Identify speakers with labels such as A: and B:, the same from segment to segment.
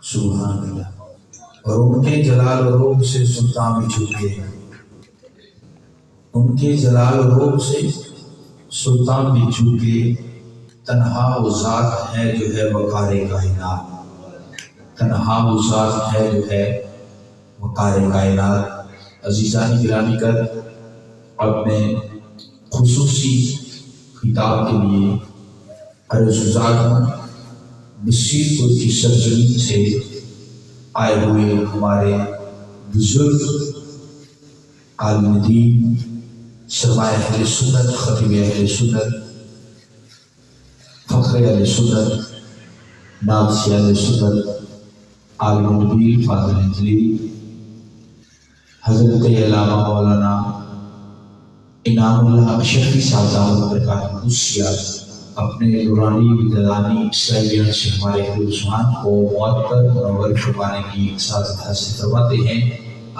A: سبحان اللہ۔ اور ان کے جلال و روب سے سلطان بھی جھکے، ان کے جلال و روب سے سلطان بھی جھکے، تنہا وہ ذات ہے جو ہے وقار کائنات، تنہا وہ ذات ہے جو ہے وقار کائنات۔ عزیزان گرامی کر اپنے خصوصی خطاب کے لیے عرضگزار ہوں۔ نصیر پور کی سرزمین سے آئے ہوئے ہمارے بزرگ عالم دین، سرمایہ اہل سنت، خطیب اہل سنت، فخر اہل سنت، ناظر اہل سنت، عالم نبی فاضل انجلی، حضرت علامہ مولانا انعام اللہ اشرفی صاحب دعوت برکاتہ قدسیہ اپنے نورانی بدلانی اسرائیلیت سے ہمارے رجحان کو معطر منور فرمانے کی سعادت حاصل فرماتے ہیں۔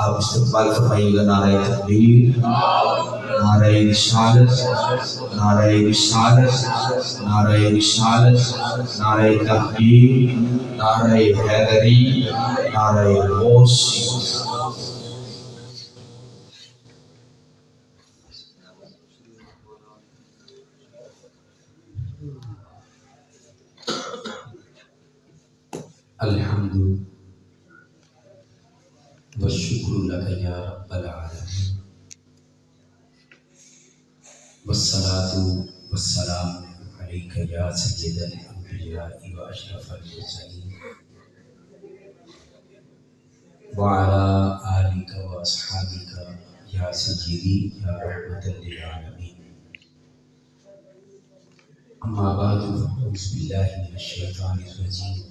A: آپ استقبال فرمائیے گا نعرہ تکبیر، نعرہ رسالت، نعرہ رسالت، نعرہ رسالت، نعرہ تحقیق، نعرہ حیدری، نعرہ غوثی۔ الحمد والشکر لک یا رب العالمین، والصلاة والسلام علیک یا سید الانبیاء و اشرف المرسلین، وعلی آلک و اصحابک یا سیدی یا رحمت للعالمین۔ اما بعد فاعوذ باللہ من الشیطان الرجیم،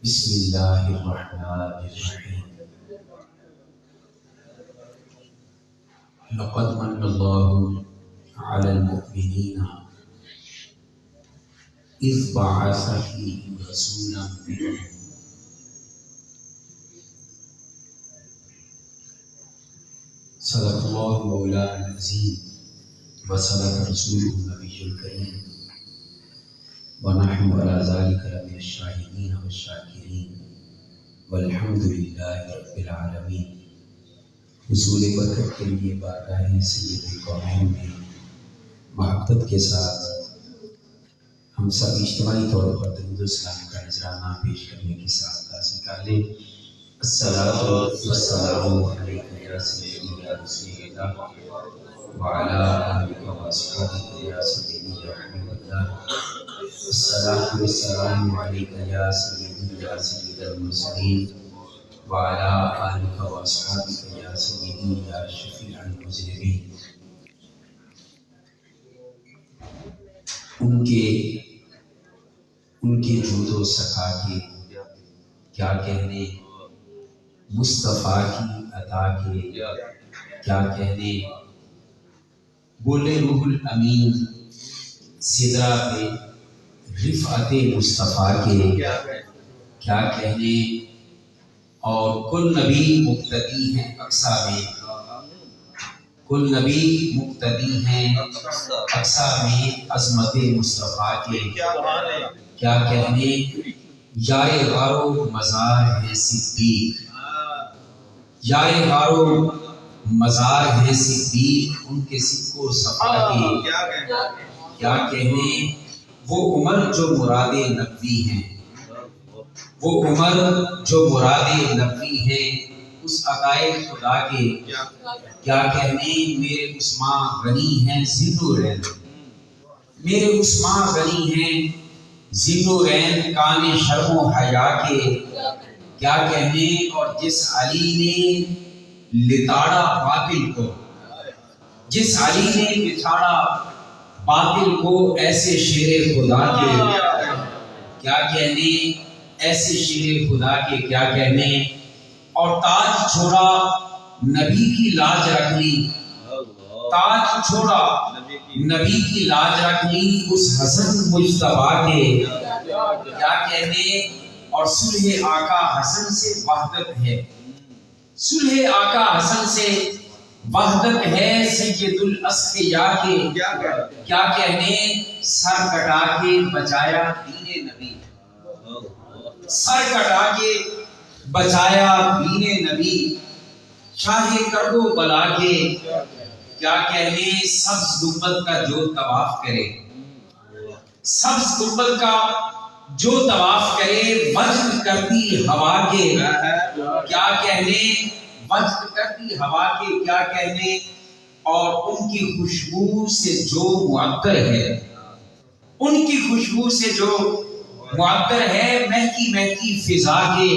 A: بسم اللہ الرحمن الرحیم۔ لقد من اللہ علی المؤمنین اذ بعث فیہم رسولا منہم صدق اللہ مولانا العظیم وصدق رسولہ النبی الکریم، ونحن على ذلك لمن الشاهدين والشاکرین والحمد للہ رب العالمین۔ حصول برکت کے لیے بارگاہ سید الکونین میں محبت کے ساتھ ہم سب اجتماعی طور پر درود و سلام کا نذرانہ پیش کرنے کی سعادت حاصل کر لیں۔ الصلاۃ والسلام علیک یا سیدی یا رسول اللہ، وعلی آلک و اصحابک یا سیدی یا حبیب اللہ، الصلاۃ والسلام علیک یا سیدی یا سید المرسلین، وعلی آلک و اصحابک یا سیدی یا شفیع المذنبین۔ ان کے جود و سخا کے کیا کہنے، مصطفیٰ کی عطا کے کیا کہنے، بولے روح الامین سدرا پہ رفعت مصطفیٰ کے کیا کہنے، اور کل نبی مقتدی ہیں اقصا میں، کل نبی مقتدی ہیں اقصا میں عظمت مصطفیٰ کے کیا کہنے، جائے غارو مزار ہے صدیق، جائے غارو مزار ہے صدیق، ان کے صدق و صفا کے کیا کہنے، وہ عمر جو مراد نبوی ہیں، وہ عمر جو مراد نبوی ہیں، اس عقائد خدا کے کیا کہنے، میرے عثمان غنی ہیں ذوالنورین، میرے عثمان غنی ہیں ذوالنورین، کان شرم و حیا کے کیا کہنے، اور جس علی نے لتاڑا باطل کو، جس علی نے لتاڑا باطل کو، ایسے شیر خدا کے کیا کہنے، ایسے شیر خدا کے کیا کہنے، اور تاج چھوڑا نبی کی لاج رکھ لی، تاج چھوڑا نبی کی لاج رکھ لی، اس حسن مجتبیٰ کے کیا کہنے، اور صلح آقا حسن سے وحدت ہے، صلح آقا حسن سے وحدت ہے، سید الاسقیاء کے کیا کہنے، سر کٹا کے بچایا دین نبی، سر کٹا کے بچایا دین نبی، شاہ کربو بلا کے کیا کہنے سبز گنبد کا جو طواف کرے، سبز گنبد کا جو طواف کرے، وجد کرتی ہوا کے کیا کہنے، وجد کرتی ہوا کے کیا کہنے، اور ان کی خوشبو سے جو معطر ہے، ان کی خوشبو سے جو معطر ہے، مہکی مہکی فضا کے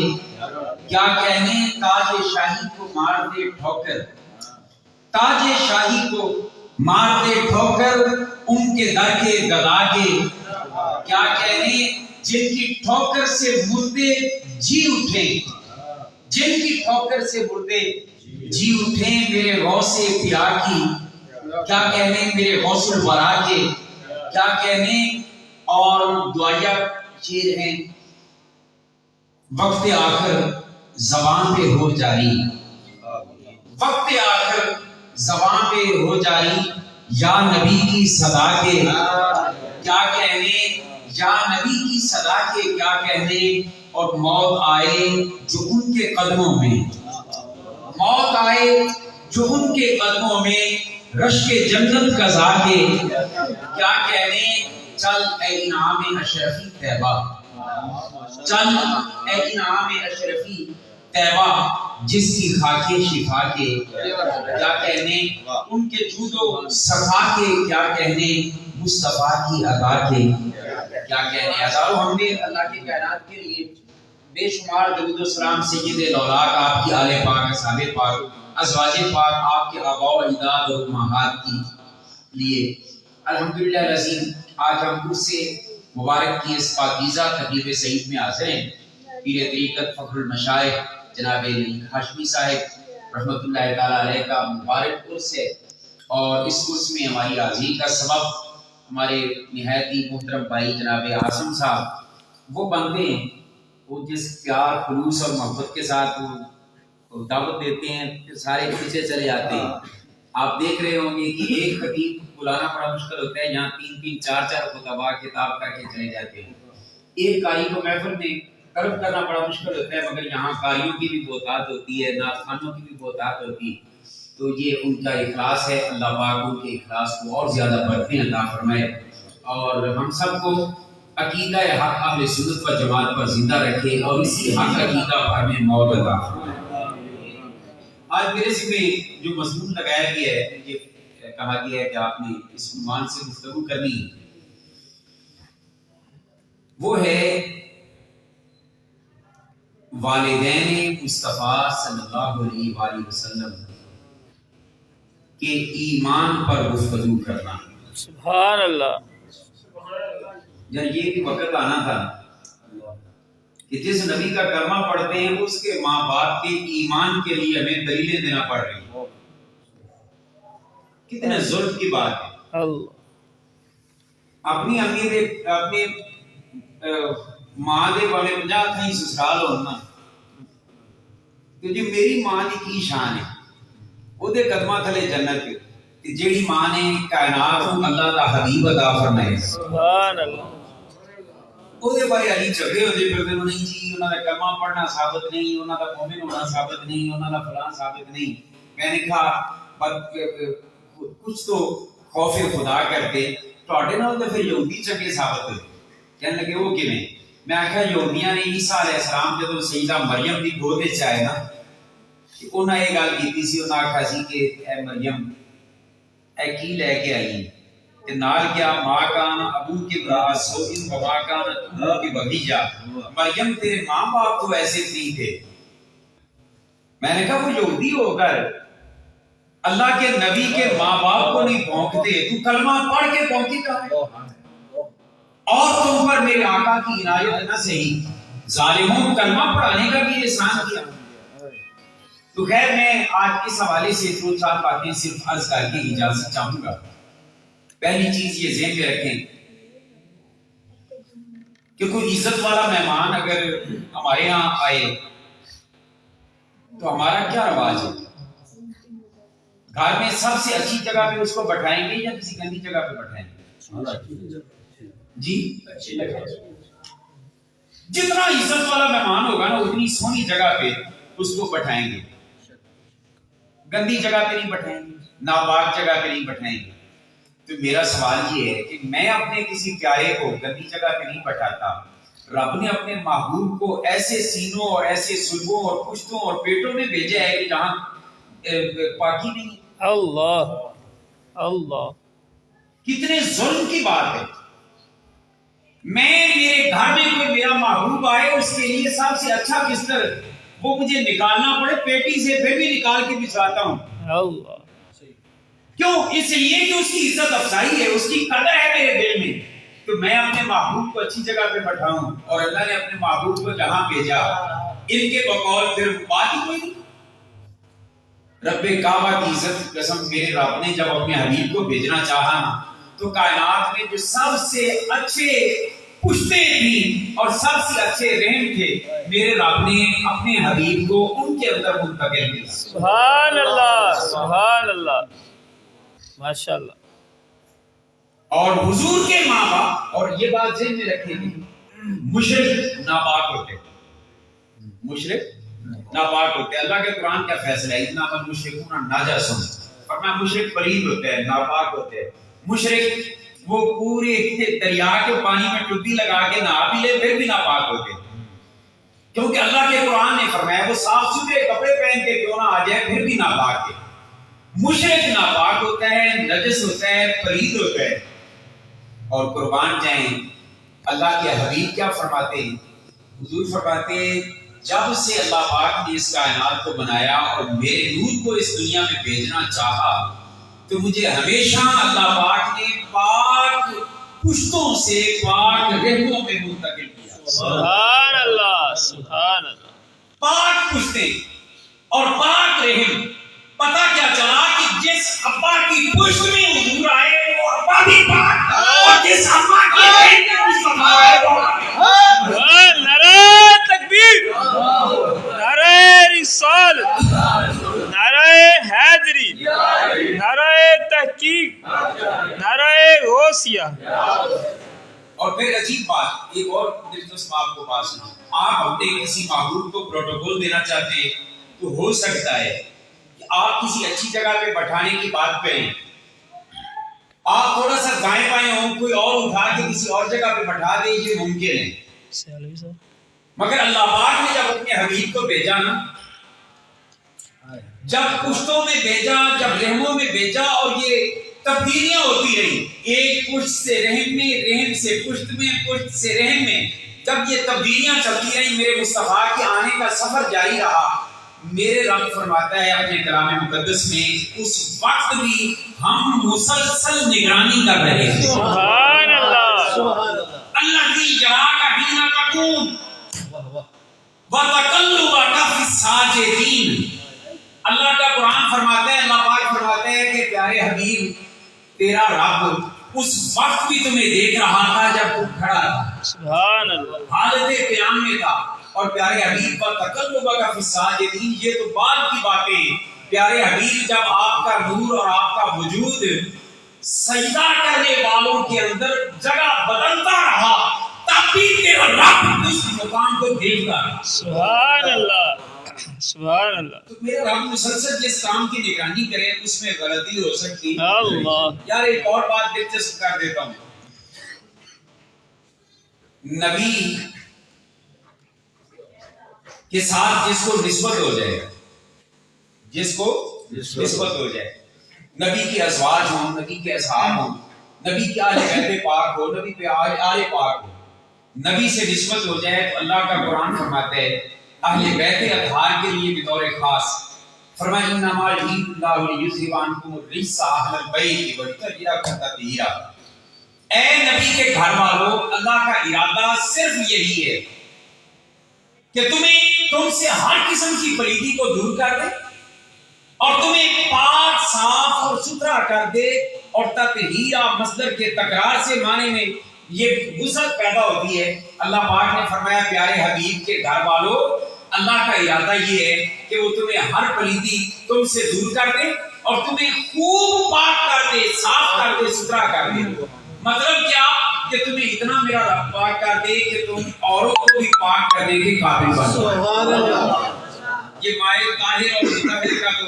A: کیا کہنے، تاج شاہی کو مار دے ٹھوکر، تاج شاہی کو مار دے ٹھوکر، ان کے در کے گدا کے کیا کہنے، جن کی ٹھوکر سے مردے جی اٹھیں، جن کی ٹھوکر سے مردے جی اٹھیں، میرے غوث پیا کی کیا کہنے، میرے غوث الورا کے کیا کہنے، اور دعائیہ شیر ہیں، وقت آخر زبان پہ ہو جاری، وقت آخر زبان پہ ہو جاری، یا نبی کی صدا کے کیا کہنے، یا نبی کی صدا کے کیا کہنے، اور موت آئے جو ان کے قدموں میں، موت آئے جو ان کے قدموں میں، رشک جنت قضا کے کیا کہنے، چل اے انعام اشرفی طیبہ، چل اے انعام اشرفی طیبہ، جس کی خاک شفا کے کیا کہنے، ان کے جود و صفا کے کیا کہنے، مصطفیٰ کی عطا کے کیا کہنے، ہزاروں حمدیں اللہ کی کائنات کے لیے، بے شمار درود و سلام سید الاولاق آپ کی آل پاک، اصحاب پاک، ازواج پاک، آپ کے آباء و اجداد اور امہات کی لیے۔ الحمدللہ العظیم، آج ہم اس سے مبارک کی اس پاکیزہ تقریب سعید میں حاضر ہیں۔ پیر طریقت فخر المشائخ جناب ہاشمی صاحب رحمۃ اللہ تعالیٰ علیہ کا مبارک عرس ہے، اور اس عرس میں ہماری حاضری کا سبب ہمارے نہایت ہی محترم بھائی جناب عاصم صاحب وہ بندے ہیں، وہ جس پیار خلوص اور محبت کے ساتھ وہ دعوت دیتے ہیں کہ سارے پیچھے چلے جاتے ہیں۔ آپ دیکھ رہے ہوں گے کہ ایک خطیب بلانا بڑا مشکل ہوتا ہے، یہاں 3 4 خطباء خطاب کر کے چلے جاتے ہیں۔ ایک قاری کو محفل میں طلب کرنا بڑا مشکل ہوتا ہے، مگر یہاں قاریوں کی بھی بہتات ہوتی ہے، نعت خوانوں کی بھی بہتات ہوتی ہے، تو یہ ان کا اخلاص ہے۔ اللہ پاک ان کے اخلاص کو اور زیادہ برکتیں عطا فرمائے، اور ہم سب کو عقیدہ حق اہل سنت و جماعت پر زندہ رکھے، اور اسی حق عقیدہ پر ہمیں موت عطا فرمائے۔ آج میرے سے میں جو مضمون لگایا گیا ہے، یہ کہا گیا ہے کہ آپ نے اس عنوان سے گفتگو کرنی ہے، وہ ہے والدین مصطفیٰ صلی اللہ علیہ وآلہ وسلم کے ایمان پر گفتگو کرنا۔
B: سبحان اللہ۔
A: جب یہ بھی وقت آنا تھا کہ جس نبی کا کلمہ پڑھتے ہیں اس کے ماں باپ کے ایمان کے لیے ہمیں دلیلیں دینا پڑ رہی ہیں، کتنے ظلم کی بات ہے۔
B: اللہ
A: اپنی امیر اپنی ماں دے والے 50 تھیں سسرال ہونا، تو جی میری ماں دی کی شان ہے، وہ دے قدمہ تھلے جنت ہے، کہ جیڑی ماں نے کائنات کو اللہ دا حبیب عطا فرمائے۔
B: سبحان اللہ۔
A: وہ دے بارے علی جھگڑے ہوتے پھر نہیں جی انہوں نے کلمہ پڑھنا ثابت نہیں، انہوں نے مومن ہونا ثابت نہیں، انہوں نے فلاں ثابت نہیں۔ میں نے کہا کچھ تو خوف خدا کرتے، تواڈے نال تے پھر یہودی چنگے ثابت ہوئے۔ کہنے لگے وہ کیویں؟ میں آخیا یہودیاں نے عیسیٰ علیہ السلام جدوں سیدہ مریم دی گود وچ آئے نا، انہاں یہ گل کیتی سی، انہاں آکھیا سی کہ اے مریم اے کی لے کے آئی کہ نال کیا ماں کان ابو کے برا سوئن و ماں کان ابو کے بغیجہ، مریم تیرے ماں باپ تو ایسے نہیں تھے۔ میں نے کہا وہ یہودی ہو کر اللہ کے نبی کے ماں باپ کو نہیں بھونکتے، تو کلمہ پڑھ کے بھونکی کہاں ہے؟ اور تم پر میرے آقا کی عنایت نہ سہی، ظالموں کلمہ پڑھانے کا بھی احسان کیا۔ تو خیر میں آج اس حوالے سے 2 4 باتیں صرف عرض کر کے اجازت چاہوں گا۔ پہلی چیز یہ ذہن میں رکھیں کہ کوئی عزت والا مہمان اگر ہمارے ہاں آئے تو ہمارا کیا رواج ہے؟ گھر میں سب سے اچھی جگہ پہ اس کو بٹھائیں گے یا کسی گندی جگہ پہ بٹھائیں گے؟ جی جتنا عزت والا مہمان ہوگا نا اتنی سونی جگہ پہ اس کو بٹھائیں گے، گندی جگہ پہ نہیں بٹھائیں گے، ناپاک جگہ پہ نہیں بٹھائیں گے۔ تو میرا سوال یہ ہے کہ میں اپنے کسی پیارے کو گندی جگہ پہ نہیں بٹھاتا، رب نے اپنے محبوب کو ایسے سینوں اور ایسے صلبوں اور پشتوں اور پیٹوں میں بھیجا ہے کہ جہاں پاکی نہیں ہے۔
B: اللہ اللہ،
A: کتنے ظلم کی بات ہے۔ میں میرے گھر میں کوئی میرا محبوب آئے اس کے لیے سب سے اچھا بستر وہ مجھے نکالنا پڑے پیٹی سے، پھر بھی نکال کے بچھاتا ہوں۔
B: اللہ،
A: کیوں؟ اس لیے کہ اس کی عزت افزائی ہے، اس کی قدر ہے میرے دل میں، تو میں اپنے محبوب کو اچھی جگہ پہ بٹھاؤں۔ اور اللہ نے اپنے محبوب کو جہاں بھیجا ان کے بقول پھر بات ہی کوئی نہیں۔ رب کعبہ کی عزت کی قسم، میرے رب نے جب اپنے حبیب کو بھیجنا چاہا تو کائنات میں جو سب سے اچھے پشتے تھی اور سب سے اچھے رحم تھے، میرے رب نے اپنے حبیب کو ان کے اندر منتقل کیا۔
B: سبحان اللہ سبحان اللہ، ماشاء اللہ۔
A: اور حضور کے ماں باپ، اور یہ بات ذہن میں رکھیں گے، مشرک ناپاک ہوتے، مشرک ناپاک ہوتے۔ اللہ کے قرآن کا فیصلہ ہے، اتنا من مشرکون ناجس، فرمایا مشرک پلید ہوتے ہیں، ناپاک ہوتے ہیں۔ مشرک وہ پورے دریا کے پانی میں ٹبی لگا کے نہا بھی لے پھر بھی ناپاک ہوتے، کیونکہ اللہ کے قرآن نے فرمایا وہ صاف ستھرے کپڑے پہن کے کیوں نہ آ جائے پھر بھی ناپاک ہے۔ مشرک ناپاک ہوتا ہے، نجس ہوتا ہے، پلید ہوتا ہے۔ اور قربان جائیں اللہ کے حبیب کیا فرماتے ہیں؟ حضور فرماتے ہیں جب سے اللہ پاک نے اس کائنات کو بنایا اور میرے نور کو اس دنیا میں بھیجنا چاہا تو مجھے ہمیشہ اللہ پاک نے پاک پشتوں سے پاک رحموں میں منتقل کیا۔
B: سبحان اللہ سبحان اللہ،
A: پاک پشتیں اور پاک رحم۔ پتہ کیا چلا کہ جس ابا کی پشت میں حضور آئے وہ ابا بھی پاک، اور جس ابا کی رحم میں مصطفیٰ آئے وہ
B: نعرہ تکبیر، نعرہ رسالت، نعرہ حیدری، نعرہ تحقیق، نعرہ غوثیہ۔
A: اور پھر عجیب بات، ایک اور دلچسپ آپ کو بات سناؤں۔ آپ اپنے کسی محبوب کو پروٹوکول دینا چاہتے ہیں تو ہو سکتا ہے کہ آپ کسی اچھی جگہ پہ بٹھانے کی بات کریں، آپ تھوڑا سا دائیں بائیں ہوں، کوئی اور اٹھا کے کسی اور جگہ پہ بٹھا دیں، یہ ممکن ہے۔ مگر اللہ پاک نے جب اپنے حبیب کو بھیجا نا، جب پشتوں میں بھیجا، جب رحموں میں بھیجا، اور یہ تبدیلیاں ہوتی رہی، ایک پشت سے رحم میں، رحم سے پشت میں، پشت سے رحم میں، جب یہ تبدیلیاں چلتی رہی، میرے مصطفیٰ کے آنے کا سفر جاری رہا۔ میرے رب فرماتا ہے اپنے کلام مقدس میں اس وقت بھی ہم مسلسل نگرانی کر رہے ہیں۔
B: سبحان اللہ،
A: الذی یراک حین تقوم وتقلبک فی الساجدین۔ اللہ کا قرآن فرماتا ہے، اللہ پاک فرماتا ہے کہ پیارے حبیب تیرا رب اس وقت بھی تمہیں دیکھ رہا تھا جب تم کھڑا تھا،
B: سبحان اللہ،
A: حالت قیام میں تھا۔ اور پیارے حبیب وتقلبک فی الساجدین، یہ تو بعد کی باتیں۔ پیارے حبیب جب آپ کا نور اور آپ کا وجود سجدہ کرنے والوں کے اندر جگہ بدلتا رہا، تب بھی تیرا رب اس مقام کو دیکھتا رہا۔
B: سبحان اللہ سبحان اللہ،
A: تو میرا رب مسلسل جس کام کی نگرانی کرے اس میں غلطی ہو سکتی۔
B: اللہ،
A: یار ایک اور بات دلچسپ کر دیتا ہوں، نبی کے ساتھ جس کو نسبت ہو جائے، جس کو نسبت ہو جائے، نبی کے ازواج ہوں، نبی کے اصحاب ہوں، نبی کے اہل بیت پاک ہو، نبی کے آل پاک ہو، نبی سے نسبت ہو جائے تو اللہ کا قرآن فرماتا ہے اہل بیت اطہار کے لیے بطور خاص فرمایا انما یرید اللہ لیذھب عنکم الرجس اہل البیت ویطہرکم تطہیرا۔ اے نبی کے گھر والوں، اللہ کا ارادہ صرف یہی ہے کہ تم سے ہر قسم کی پلیدی کو دور کر دے اور تمہیں پاک صاف اور ستھرا کر دے۔ اور تطہیرا مصدر کے تکرار سے معنی میں یہ وسعت پیدا ہوتی ہے۔ اللہ پاک نے فرمایا پیارے حبیب کے گھر والوں، اللہ کا ارادہ یہ ہے کہ وہ تمہیں ہر پلیدی تم سے دور کر دے اور تمہیں خوب پاک کر دے، صاف کر دے، ستھرا کر دے۔ مطلب کیا؟ کہ تمہیں اتنا میرا رب پاک کر دے کہ تم اوروں کو بھی پاک کرنے کے قابل بن جاؤ۔ یہ مائع طاہر اور مطہر کا تو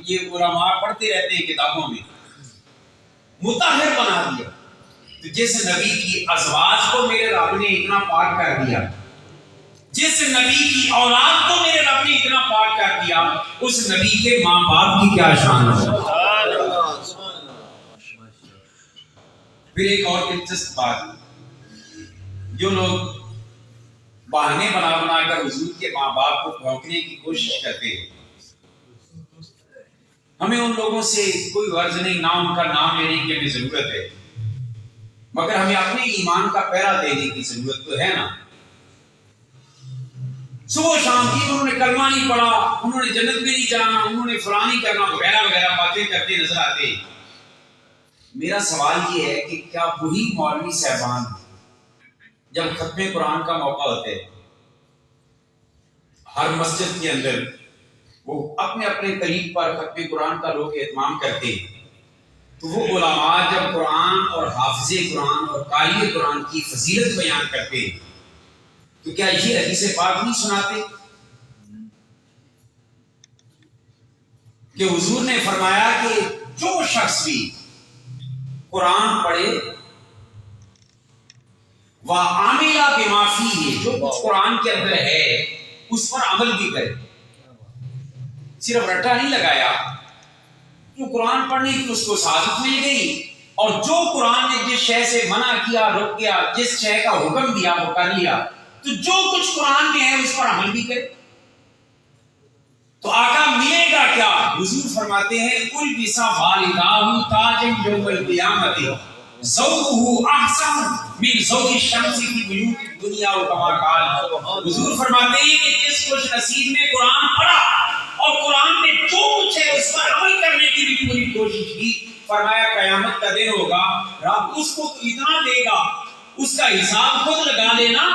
A: یہ علماء پڑھتے رہتے ہیں کتابوں میں، مطہر بنا دیا۔ تو جس نبی کی ازواج کو میرے رب نے اتنا پاک کر دیا، جس نبی کی اولاد کو میرے رب نے اتنا پاک کر دیا، اس نبی کے ماں باپ کی کیا شان ہے۔ پھر ایک اور دلچسپ بات، جو لوگ بہانے بنا بنا کر حضور کے ماں باپ کو بھونکنے کی کوشش کرتے ہیں، ہمیں ان لوگوں سے کوئی غرض نہیں، نہ ان کا نام لینے کی ہمیں ضرورت ہے، مگر ہمیں اپنے ایمان کا پہرا دینے کی ضرورت تو ہے نا۔ صبح شام کی انہوں نے کلمہ نہیں پڑھا، انہوں نے جنت میں نہیں جانا، انہوں نے فلاں نہیں کرنا، وغیرہ وغیرہ باتیں کرتے نظر آتے۔ میرا سوال یہ ہے کہ کیا وہی مولوی صاحبان جب ختم قرآن کا موقع ہوتا ہے ہر مسجد کے اندر وہ اپنے اپنے قریب پر ختم قرآن کا لوگ اہتمام کرتے ہیں، تو وہ علماء جب قرآن اور حافظ قرآن اور قاری قرآن کی فضیلت بیان کرتے ہیں تو کیا یہ حدیث پاک نہیں سناتے کہ حضور نے فرمایا کہ جو شخص بھی قرآن پڑھے وَعَمِلَ بِمَا فِيهِ، جو کچھ قرآن کے اندر ہے اس پر عمل بھی کرے، صرف رٹا نہیں لگایا، جو قرآن پڑھنے کی اس کو سعادت مل گئی، اور جو قرآن نے جس شے سے منع کیا رک گیا، جس شے کا حکم دیا وہ کر لیا، تو جو کچھ قرآن میں ہے اس پر عمل بھی کرے تو آقا ملے گا کیا؟ حضور فرماتے ہیں البس والداہ تاجا یوم القیامت ذوقہ احسن من ذوق الشمس فی بیوت الدنیا کما قال۔ حضور فرماتے ہیں کہ جس خوش نصیب نے قرآن پڑھا اور قرآن میں جو کچھ ہے اس پر عمل کرنے کی بھی پوری کوشش کی، فرمایا قیامت کا دن ہوگا رب اس کو اتنا دے گا، اس کا حساب خود لگا لینا،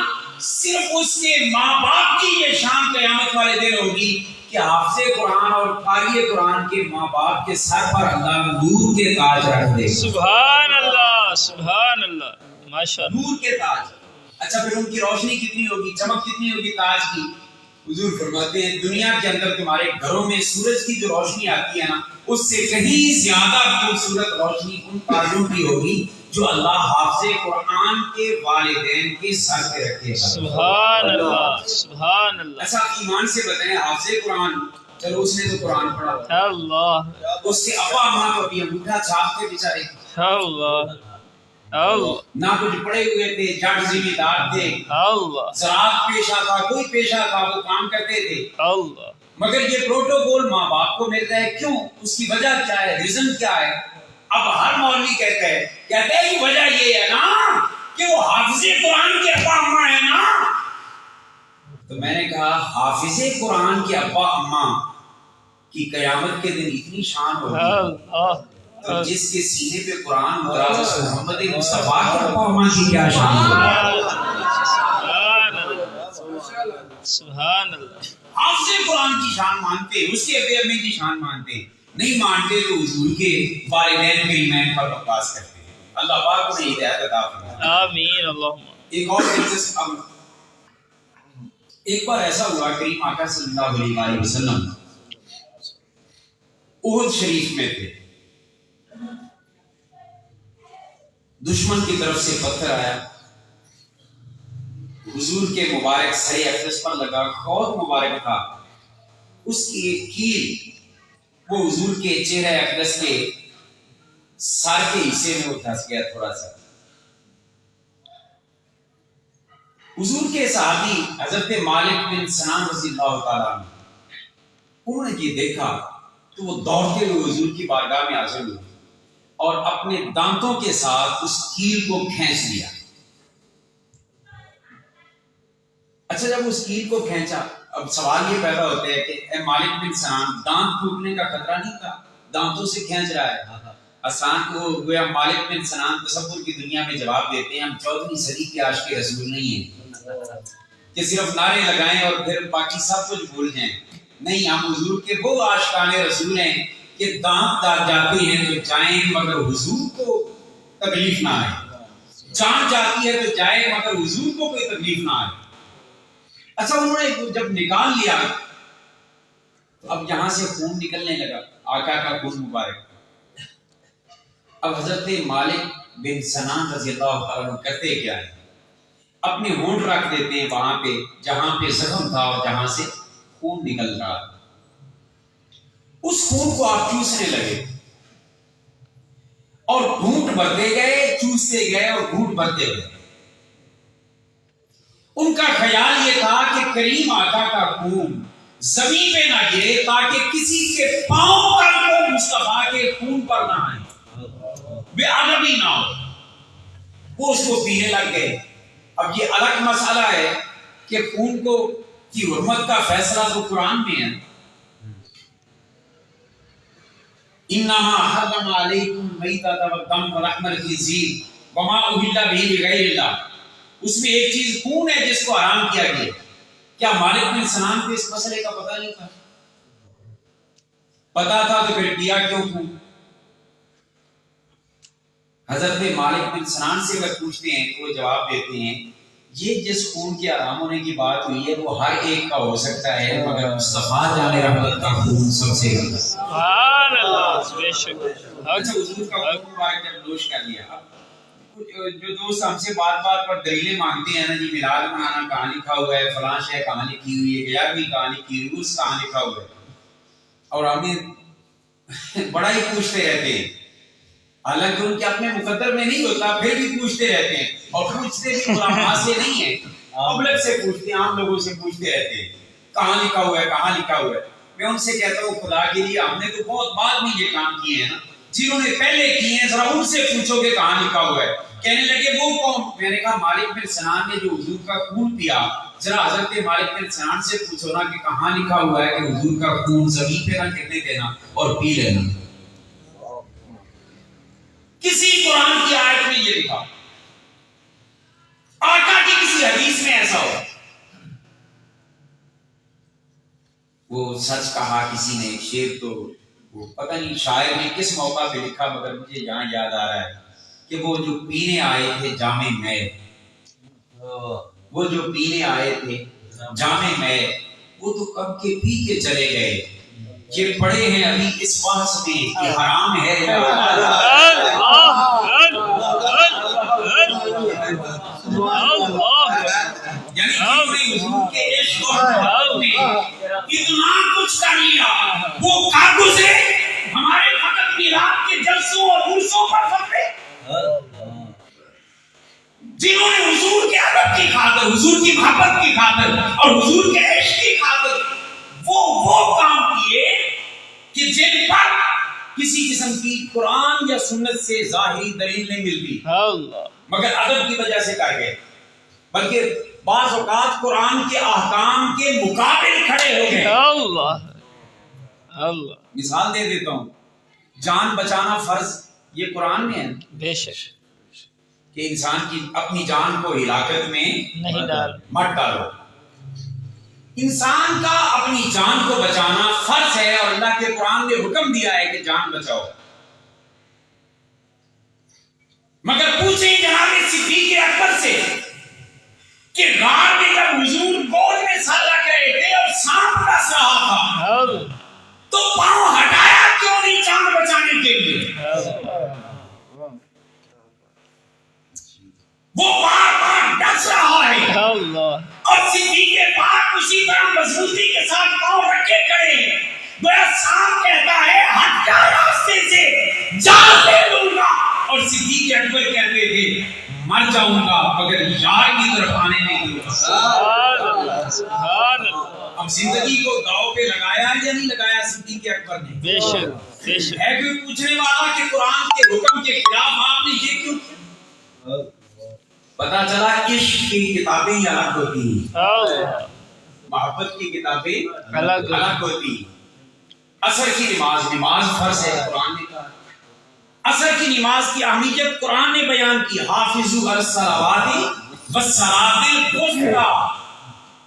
A: صرف اس کے ماں باپ کی یہ شان قیامت والے دن ہوگی کہ حافظ قرآن اور قاری قرآن کے ماں باپ کے سر پر اللہ نور کے تاج رکھ دے۔
B: سبحان اللہ، سبحان اللہ، ماشاءاللہ،
A: نور کے تاج۔ اچھا پھر ان کی روشنی کتنی ہوگی، چمک کتنی ہوگی تاج کی؟ حضور فرماتے ہیں دنیا کے اندر تمہارے گھروں میں سورج کی جو روشنی آتی ہے نا، اس سے کہیں زیادہ خوبصورت روشنی ان تاجوں کی ہوگی جو اللہ حافظ قرآن کے والدین کے سر پہ رکھے گا۔
B: سبحان اللہ، سبحان اللہ۔
A: ایسا ایمان سے بتائیں، حافظ قرآن، چلو اس نے تو قرآن پڑھا،
B: اللہ،
A: اس کے ابا اماں کو بھی انگوٹھا چھاپتے بیچارے،
B: اللہ، اللہ،
A: نہ کچھ پڑے ہوئے تھے، جٹ ذمہ دار تھے،
B: اللہ،
A: زراعت پیشہ تھا، کوئی پیشہ تھا، وہ کام کرتے تھے،
B: اللہ،
A: مگر یہ پروٹوکول ماں باپ کو ملتا ہے، کیوں؟ اس کی وجہ کیا ہے، ریزن کیا ہے؟ اب ہر مولوی کہتا ہے کہ وجہ یہ ہے نا کہ وہ حافظ قرآن کے ابا اماں ہے نا۔ تو میں نے کہا حافظ قرآن کے ابا اماں کی قیامت کے دن اتنی شان ہوگی تو جس کے سینے پہ قرآن اترا محمد مصطفیٰ کے ابا اماں کی کیا شان ہوگی؟
B: سبحان اللہ۔
A: حافظ قرآن کی شان مانتے، اس کے ابے امی کی شان مانتے، نہیں مانتے تو حضور کے والدین کے ایمان پر بکواس کرتے ہیں۔ اللہ پاک کو ہدایت عطا فرمائے،
B: آمین اللہم۔
A: ایک اور دلچسپ امر، ایک بار ایسا ہوا کریم آقا صلی اللہ علیہ وسلم احد شریف میں تھے، دشمن کی طرف سے پتھر آیا، حضور کے مبارک سر اقدس پر لگا، خود مبارک تھا، اس کی ایک کیل وہ حضور کے چہرہ اقدس کے سر کے حصے میں وہ دھس گیا تھوڑا سا۔ حضور کے صحابی حضرت مالک بن سنان رضی اللہ تعالیٰ عنہ، انہوں نے یہ دیکھا تو وہ دوڑتے ہوئے حضور کی بارگاہ میں حاضر ہوئے اور اپنے دانتوں کے ساتھ اس کیل کو کھینچ لیا۔ اچھا جب اس کیل کو کھینچا، اب سوال یہ پیدا ہوتا ہے کہ اے مالک بن سنان، دانت ٹوٹنے کا خطرہ نہیں تھا، دانتوں سے کھینچ رہا ہے۔ آسان کو گویا مالک بن سنان تصور کی دنیا میں جواب دیتے ہیں ہم 14ویں صدی کے عاشق رسول نہیں ہیں کہ صرف نعرے لگائیں اور پھر باقی سب کچھ بھول جائیں، نہیں، ہم حضور کے وہ عاشقان رسول ہیں کہ دانت جاتے ہیں تو جائیں مگر حضور کو تکلیف نہ آئے۔ جان جاتی ہے تو جائے مگر حضور کو کوئی تکلیف نہ آئے۔ اچھا انہوں نے جب نکال لیا تو اب یہاں سے خون نکلنے لگا، آقا کا خون مبارک۔ اب حضرت مالک بن سنان رضی اللہ تعالیٰ عنہ کرتے کیا ہے، اپنے ہونٹ رکھ دیتے ہیں وہاں پہ جہاں پہ زخم تھا اور جہاں سے خون نکل رہا، اس خون کو آپ چوسنے لگے اور گھونٹ بھرتے گئے، چوستے گئے اور گھونٹ بھرتے گئے۔ ان کا خیال یہ تھا کہ کریم آقا کا خون زمین پہ نہ گرے تاکہ کسی کے پاؤں تک کو مصطفیٰ کے خون پر نہ آئے، بے ادبی نہ ہو۔ وہ اس کو پینے لگ گئے۔ اب یہ الگ مسئلہ ہے کہ خون کو کی حرمت کا فیصلہ تو قرآن میں ہے، انما حرم علیکم المیتۃ والدم ولحم الخنزیر وما اہل بہ لغیر اللہ، اس میں ایک چیز خون ہے جس کو حرام کیا گیا۔ کیا مالک بن سنان کو اس مسئلے کا پتہ نہیں تھا؟ پتہ تھا تو پھر کیا کیوں خون؟ حضرت مالک بن سنان سے اگر پوچھتے ہیں تو وہ جواب دیتے ہیں یہ جس خون کے حرام ہونے کی بات ہوئی ہے وہ ہر ایک کا ہو سکتا ہے مگر مصطفیٰ جان رحمت کا خون سب سے زیادہ۔
B: سبحان اللہ، بے شک۔
A: اچھا حضور کا خون مبارک جب نوش کر لیا، جو دوست ہم سے بات بات پر دلیلیں مانگتے ہیں نا جی میلاد منانا کہاں لکھا ہوا ہے، فلاں شے کہاں لکھی ہوئی ہے، 11ویں کہاں لکھی ہوئی ہے، اس کہاں لکھا ہوا ہے، اور ہمیں بڑا ہی پوچھتے رہتے ہیں، حالانکہ ان کے اپنے مقدر میں نہیں ہوتا پھر بھی پوچھتے رہتے ہیں، اور پوچھتے بھی علماء سے نہیں ہے، پبلک سے پوچھتے ہیں، عام لوگوں سے پوچھتے رہتے ہیں کہاں لکھا ہوا ہے کہاں لکھا ہوا ہے۔ میں ان سے کہتا ہوں خدا کے لیے ہم نے تو بہت بعد میں یہ کام کیے ہیں نا، جنہوں نے پہلے کیے ہیں ذرا ان سے پوچھو کہ کہاں لکھا ہوا ہے۔ کہنے لگے وہ کون؟ میں نے کہا مالک بن سنان نے جو حضور کا خون پیا، ذرا حضرت مالک بن سنان سے پوچھو نا کہ کہاں لکھا ہوا ہے کہ حضور کا خون زمین پہ نہ گرنے دینا اور پی لینا۔ کسی قرآن کی آیت میں یہ لکھا، آقا کی کسی حدیث میں ایسا ہو؟ وہ سچ کہا کسی نے، شعر تو وہ پتہ نہیں شاعر نے کس موقع پہ لکھا مگر مجھے یہاں یاد آ رہا ہے کہ وہ جو پینے آئے تھے جامع میں، وہ جو پینے آئے تھے جامع میں، وہ تو کب کے پی کے چلے گئے، یہ پڑے ہیں ابھی اس بحث میں کہ حرام ہے یا یعنی حضور کے عشق اور محبت میں اتنا کچھ کر لیا، وہ کاغذ ہے ہمارے فقط میلاد کے جلسوں اور عرسوں پر فتوے، جنہوں نے حضور کے ادب کی خاطر، حضور کی محبت کی خاطر اور حضور کے عشق کی خاطر وہ کام کیے کہ جن پر کسی قسم کی قرآن یا سنت سے ظاہری دلیل نہیں ملتی، مگر ادب کی وجہ سے کر گئے، بلکہ بعض اوقات قرآن کے احکام کے مقابل کھڑے ہو گئے۔ اللہ مثال دے دیتا ہوں، جان بچانا فرض یہ قرآن میں ہے
B: بے شک
A: کہ انسان کی اپنی جان کو ہلاکت میں
B: نہیں ڈال
A: مت ڈالو۔ انسان کا اپنی جان کو بچانا فرض ہے اور اللہ کے قرآن نے حکم دیا ہے کہ جان بچاؤ، مگر پوچھیں جناب صدیق اکبر سے کہ غار میں جب حضور گود میں سر رکھ رہے تھے اور سانپ ڈس رہا تھا تو پاؤں ہٹایا کیوں نہیں جان بچانے کے لیے؟ وہ بار بار ڈس رہا ہے اور صدیق پاک اسی طرح مضبوطی کے ساتھ پاؤں رکھے کھڑے ہیں، گویا سانپ کہتا ہے ہٹ جا راستے سے، جان دے لوں گا، اور صدیق اکبر کہتے تھے مر جاؤں گا مگر یار کی طرف آنے نہیں دوں گا۔
B: سبحان اللہ۔
A: اب زندگی کو داؤ پہ لگایا یا نہیں لگایا صدیق اکبر نے؟
B: بے شک بے شک۔
A: ہے کوئی پوچھنے والا کہ قرآن کے حکم کے خلاف آپ نے یہ کیوں کیا؟ پتا چلا عشق کی کتابیں الگ ہوتی ہیں، محبت کی کتابیں الگ ہوتی ہیں۔ عصر کی نماز فرض ہے، قرآن نے کہا عصر کی نماز کی اہمیت قرآن نے بیان کی، حافظوا علی الصلوات والصلاۃ الوسطیٰ،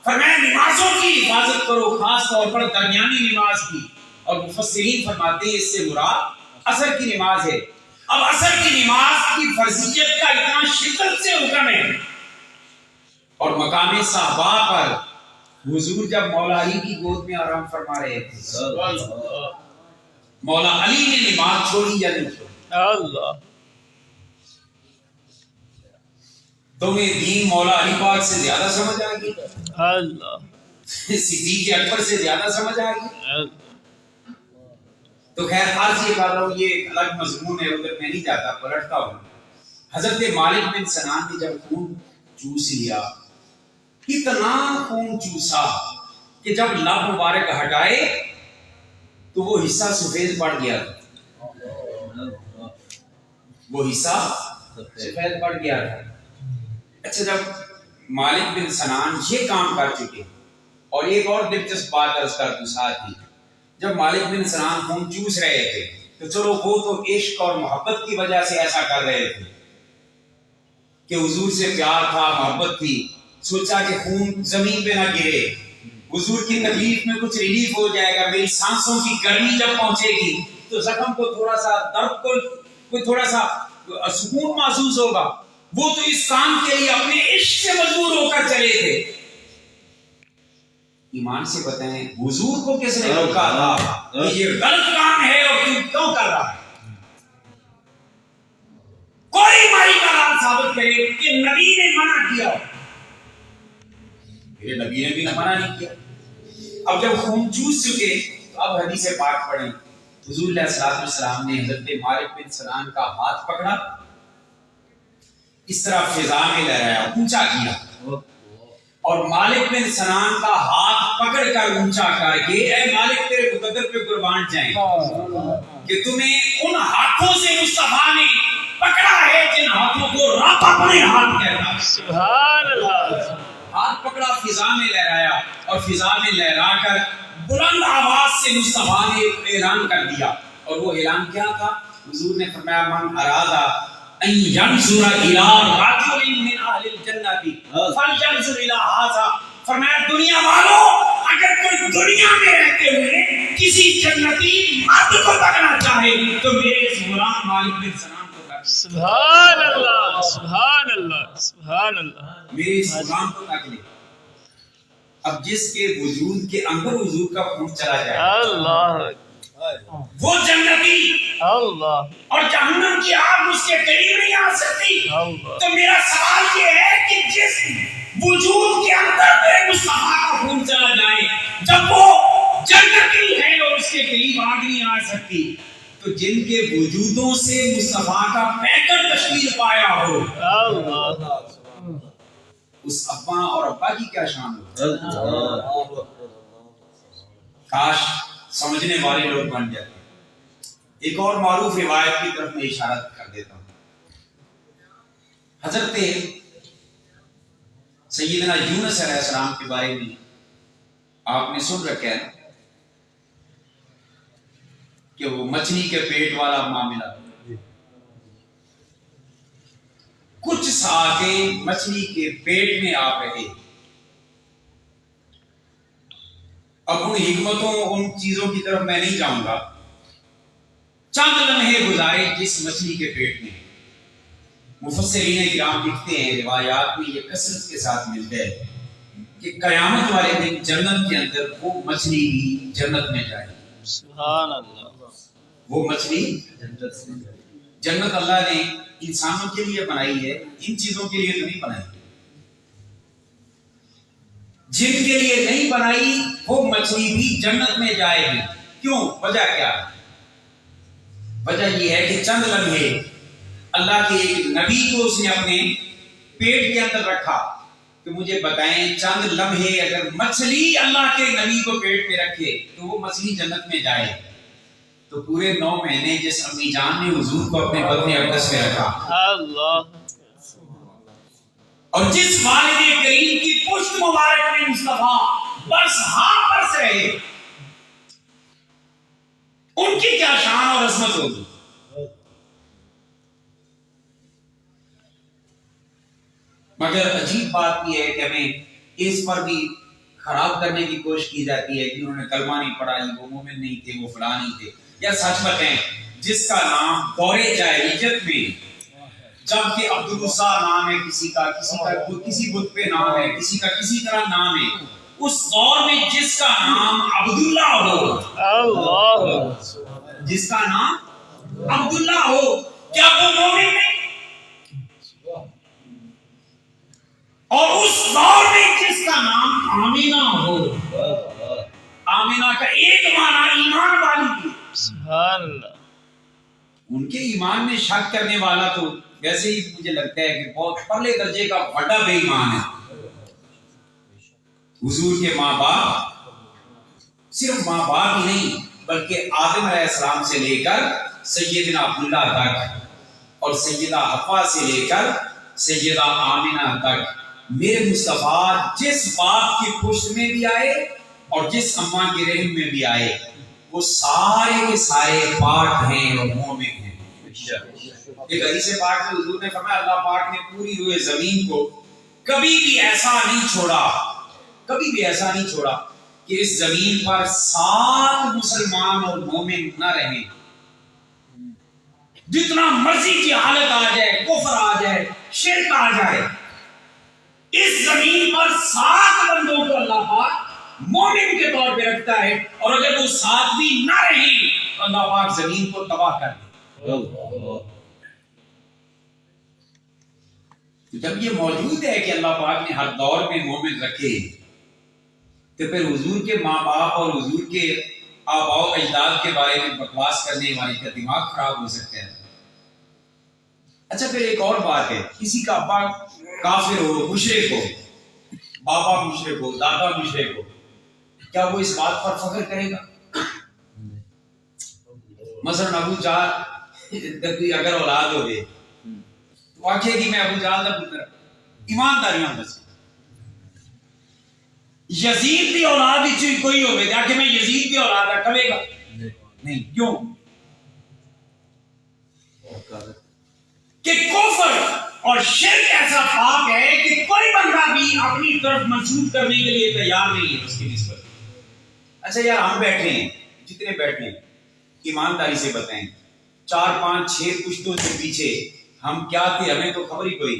A: فرمایا نمازوں کی حفاظت کرو، خاص طور پر درمیانی نماز کی، اور مفسرین فرماتے ہیں اس سے مراد عصر کی نماز ہے۔ اب عصر کی نماز کی فرضیت کا اتنا شدت سے حکم ہے، اور مقام صحابہ پر حضور جب مولا علی کی گود میں آرام فرما رہے تھے، مولا علی نے نماز چھوڑی یا نہیں چھوڑی؟
B: اللہ
A: تمہیں دین مولا علی پاک سے زیادہ سمجھ آئے گی،
B: اللہ
A: صدیق اکبر سے زیادہ سمجھ آئے گی؟
B: اللہ
A: تو خیر عرض یہ کر رہا ہوں، یہ ایک الگ مضمون ہے، ادھر میں نہیں جاتا، پلٹتا ہوں۔ حضرت مالک بن سنان نے جب خون چوس لیا، اتنا خون چوسا کہ جب لب مبارک ہٹائے تو وہ حصہ سفید پڑ گیا، وہ حصہ سفید پڑ گیا تھا۔ اچھا، جب مالک بن سنان یہ کام کر چکے، اور ایک اور دلچسپ بات عرض کر دوں ساتھ ہی، جب مالک بن سنان خون چوس رہے تھے تو چلو وہ تو عشق اور محبت کی وجہ سے ایسا کر رہے تھے کہ حضور سے پیار تھا، محبت تھی، سوچا کہ خون زمین پہ نہ گرے، حضور کی تکلیف میں کچھ ریلیف ہو جائے گا، میری سانسوں کی گرمی جب پہنچے گی تو زخم کو تھوڑا سا درد کو تھوڑا سا سکون محسوس ہوگا۔ وہ تو اس کام کے لیے اپنے عشق سے مجبور ہو کر چلے تھے۔ ایمان سے بتائیں حضور کو کس نے روکا تھا کہ یہ غلط کام ہے اور تم کیوں کر رہا ہے؟ کوئی مائی کا لال ثابت کرے کہ نبی نے منع کیا، میرے نبی نے بھی منع نہیں کیا۔ اب جب خون چوس چکے تو اب حدیث پاک پڑھیں، حضور علیہ الصلوۃ والسلام نے حضرت مالک بن سنان کا ہاتھ پکڑا، اس طرح فضا میں لہرایا، اونچا کیا، اور مالک بن سنان کا ہاتھ پکڑ کر اونچا کر کے، اے مالک تیرے مقدر پہ قربان جائیں کہ تمہیں ان ہاتھوں سے مصطفیٰ نے پکڑا ہے جن ہاتھوں کو رب اپنے ہاتھ کہتا ہے۔
B: سبحان اللہ،
A: ہاتھ پکڑا، فضا میں لہرایا، اور فضا میں لہرا کر بلند آواز سے مصطفیٰ نے اعلان کر دیا، اور وہ اعلان کیا تھا؟ حضور نے فرمایا من ارادہ ان ينظر الى رجل من اهل الجنہ فلينظر الى هذا، فرمایا دنیا والوں اگر کوئی دنیا میں رہتے ہوئے کسی جنتی مرد کو تکنا چاہے تو میرے اس غلام مالک بن سنان کو تک۔
B: سبحان اللہ، سبحان اللہ، سبحان اللہ،
A: میرے اس غلام کو تک لے۔ اب جس کے وجود کے اندر حضور کا خون چلا جائے،
B: اللہ
A: وہ جنتی
B: اللہ
A: اور جہنم کی آگ اس کے قریب نہیں آ سکتی۔
B: اللہ،
A: تو میرا سوال یہ ہے کہ جس وجود کے اندر میرے مصطفیٰ کا خون چلا جائے، جب وہ جنتی ہے اور اس کے قریب آگ نہیں آ سکتی، تو جن کے وجودوں سے مصطفیٰ کا پیکر تشکیل پایا ہو،
B: اللہ
A: اس ابا اور ابا کی کیا شان ہو؟ کاش سمجھنے والے لوگ بن جاتے۔ ایک اور معروف روایت کی طرف میں اشارت کر دیتا ہوں۔ حضرت سیدنا یونس علیہ السلام کے بارے میں آپ نے سن رکھا ہے کہ وہ مچھلی کے پیٹ والا معاملہ، کچھ ساعتیں مچھلی کے پیٹ میں آپ رہے۔ اب ان حکمتوں، ان چیزوں کی طرف میں نہیں جاؤں گا، چند لمحے گزارے جس مچھلی کے پیٹ میں۔ مفسرین کرام لکھتے ہیں، روایات میں یہ کثرت کے ساتھ ملتا ہے کہ قیامت والے دن جنت کے اندر وہ مچھلی بھی جنت میں جائے گی۔
B: سبحان اللہ،
A: وہ مچھلی جنت اللہ نے انسانوں کے لیے بنائی ہے، ان چیزوں کے لیے تو نہیں بنائی۔ جن کے لیے نہیں بنائی وہ مچھلی بھی جنت میں جائے گی۔ کیوں؟ وجہ کیا ہے؟ وجہ یہ ہے کہ چند لمحے اللہ کے ایک نبی کو اس نے اپنے پیٹ کے اندر رکھا کہ مجھے بتائیں چند لمحے اگر مچھلی اللہ کے نبی کو پیٹ میں رکھے تو وہ مچھلی جنت میں جائے، تو پورے 9 مہینے جس امی جان نے حضور کو اپنے بطن اقدس میں رکھا،
B: اللہ
A: اور جس والد کریم کی پشت مبارک میں مصطفیٰ برس ہاں برس رہے، ان کی کیا شان اور عظمت ہوگی۔ مگر عجیب بات یہ ہے کہ ہمیں اس پر بھی خراب کرنے کی کوشش کی جاتی ہے کہ انہوں نے کلمہ نہیں پڑھا، وہ مومن نہیں تھے، وہ فلاں نہیں تھے۔ یا سچ بتائیں جس کا نام دور جاہلیت میں جبکہ عبدالعزا نام ہے کسی کا کسی بت پہ نام ہے کسی کا کسی طرح نام ہے، اس دور میں جس کا نام عبداللہ ہو،
B: اللہ
A: جس کا نام عبداللہ ہو، کیا وہ مومن نہیں؟ اور اس دور میں جس کا نام آمینہ ہو، آمینہ کا ایک معنی ایمان والی تھی،
B: سبحان اللہ
A: ان کے ایمان میں شک کرنے والا تو ویسے ہی مجھے لگتا ہے کہ بہت پہلے درجے کا بڑا بے ایمان ہے۔ حضور کے ماں باپ، صرف ماں باپ ہی نہیں بلکہ آدم علیہ السلام سے لے کر سیدنا عبداللہ تک اور سیدہ حوا سے لے کر سیدہ آمینہ تک، میرے مصطفیٰ جس باپ کی پشت میں بھی آئے اور جس اماں کے رحم میں بھی آئے وہ سارے کے سارے پاک ہیں اور مومن ہیں۔ ایک حدیث پاک میں حضور نے فرمایا اللہ پاک نے پوری روئے زمین کو کبھی بھی ایسا نہیں چھوڑا کہ اس زمین پر 7 مسلمان اور مومن نہ رہیں، جتنا مرضی کی حالت آ جائے، کفر آ جائے، شرک آ جائے، اس زمین پر 7 بندوں کو اللہ پاک مومن کے طور پہ رکھتا ہے، اور اگر وہ 7 بھی نہ رہیں تو اللہ پاک زمین کو تباہ کر دے۔ جب یہ موجود ہے کہ اللہ پاک نے ہر دور میں مومن رکھے تو پھر حضور کے ماں باپ اور حضور کے آباء و اجداد کے بارے میں بکواس کرنے والے کا دماغ خراب ہو سکتا ہے۔ اچھا پھر ایک اور بات ہے، کسی کا ابا کافر ہو، مشرک ہو، بابا مشرک ہو، دادا مشرک ہو، کیا وہ اس بات پر فخر کرے گا؟ مثلا ابو جہل اگر اولاد ہو گئے تو آنکھیں کہ میں ابو جہل کا پتر، ایمانداریاں بس۔ یزید کی اولاد ہی کوئی ہو گئے کہ میں یزید کی اولاد ہے، کہے گا نہیں؟ کیوں؟ کہ کفر اور شرک ایسا پاک ہے کہ کوئی بندہ بھی اپنی طرف منسوب کرنے کے لیے تیار نہیں ہے اس کی نسبت۔ اچھا یار ہم بیٹھے ہیں، جتنے بیٹھے ہیں ایمانداری سے بتائیں، 4 5 6 پشتوں سے پیچھے ہم کیا تھے؟ ہمیں تو خبر ہی کوئی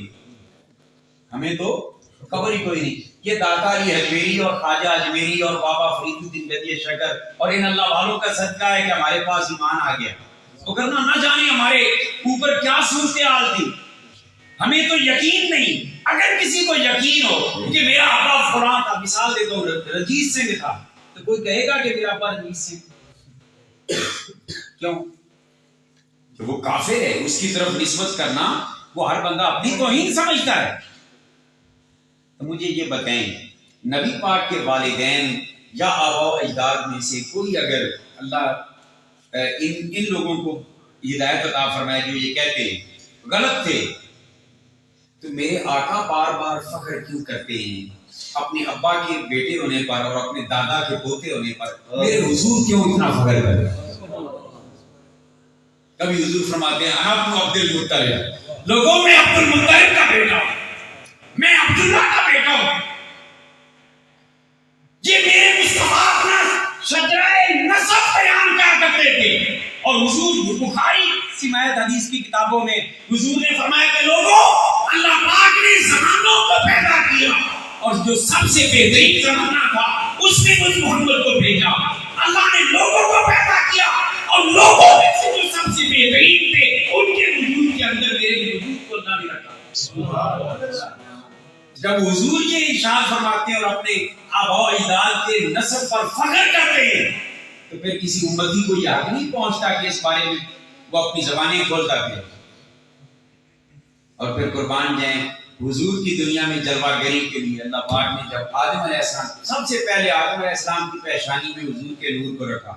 A: نہیں۔ یہ داتا علی اجمیری اور خواجہ اجمیری اور بابا فرید الدین گدی شکر اور ان اللہ والوں کا صدقہ ہے کہ ہمارے پاس ایمان آ گیا، وگرنہ نہ جانے ہمارے اوپر کیا صورتحال تھی۔ ہمیں تو یقین نہیں۔ اگر کسی کو یقین ہو کہ میرا ابا فلاں تھا، مثال دیتا ہوں رنجیت سنگھ تھا، تو کوئی کہے گا کہ میرا ابا رنجیت سنگھ، کیوں؟ کہ وہ کافر ہے، اس کی طرف نسبت کرنا وہ ہر بندہ اپنی توہین سمجھتا ہے۔ تو مجھے یہ بتائیں، نبی پاک کے والدین یا آباء و اجداد میں سے کوئی اگر اللہ ان لوگوں کو ہدایت عطا فرمائے جو یہ کہتے ہیں غلط تھے، تو میرے آقا بار بار فخر کیوں کرتے ہیں اپنے ابا کے بیٹے ہونے پر اور اپنے دادا کے پوتے ہونے پر؟ میرے حضور کیوں اتنا فخر کرتے ہیں؟ کبھی حضور فرماتے ہیں انا ابن عبد المطلب، لوگوں میں عبد المطلب کا بیٹا ہوں، میں عبداللہ کا بیٹا ہوں۔ یہ میرے مصطفیٰ اپنا شجرہ نسب بیان کیا کرتے تھے، اور حضور بخاری سماعت حدیث کی کتابوں میں حضور نے فرمایا کہ لوگوں، اللہ پاک نے زمانوں کو پیدا کیا اور جو سب سے بہترین زمانہ تھا اس میں مجھ محمد کو بھیجا۔ اللہ نے لوگوں کو پیدا کیا اور لوگوں میں سے جو سب سے بہترین تھے ان کے وجود کے اندر میرے وجود کو اللہ نے رکھا۔ جب حضور یہ ارشاد فرماتے ہیں اور اپنے آباء و اجداد کے نسب پر فخر کرتے ہیں تو پھر کسی امتی کو یہ حق نہیں پہنچتا کہ اس بارے میں وہ اپنی زبانیں کھولتا پھر۔ اور پھر قربان جائیں، حضور کی دنیا میں جلوہ گری کے لیے اللہ پاک نے جب آدم علیہ السلام، سب سے پہلے آدم علیہ السلام کی پیشانی میں حضور کے نور کو رکھا،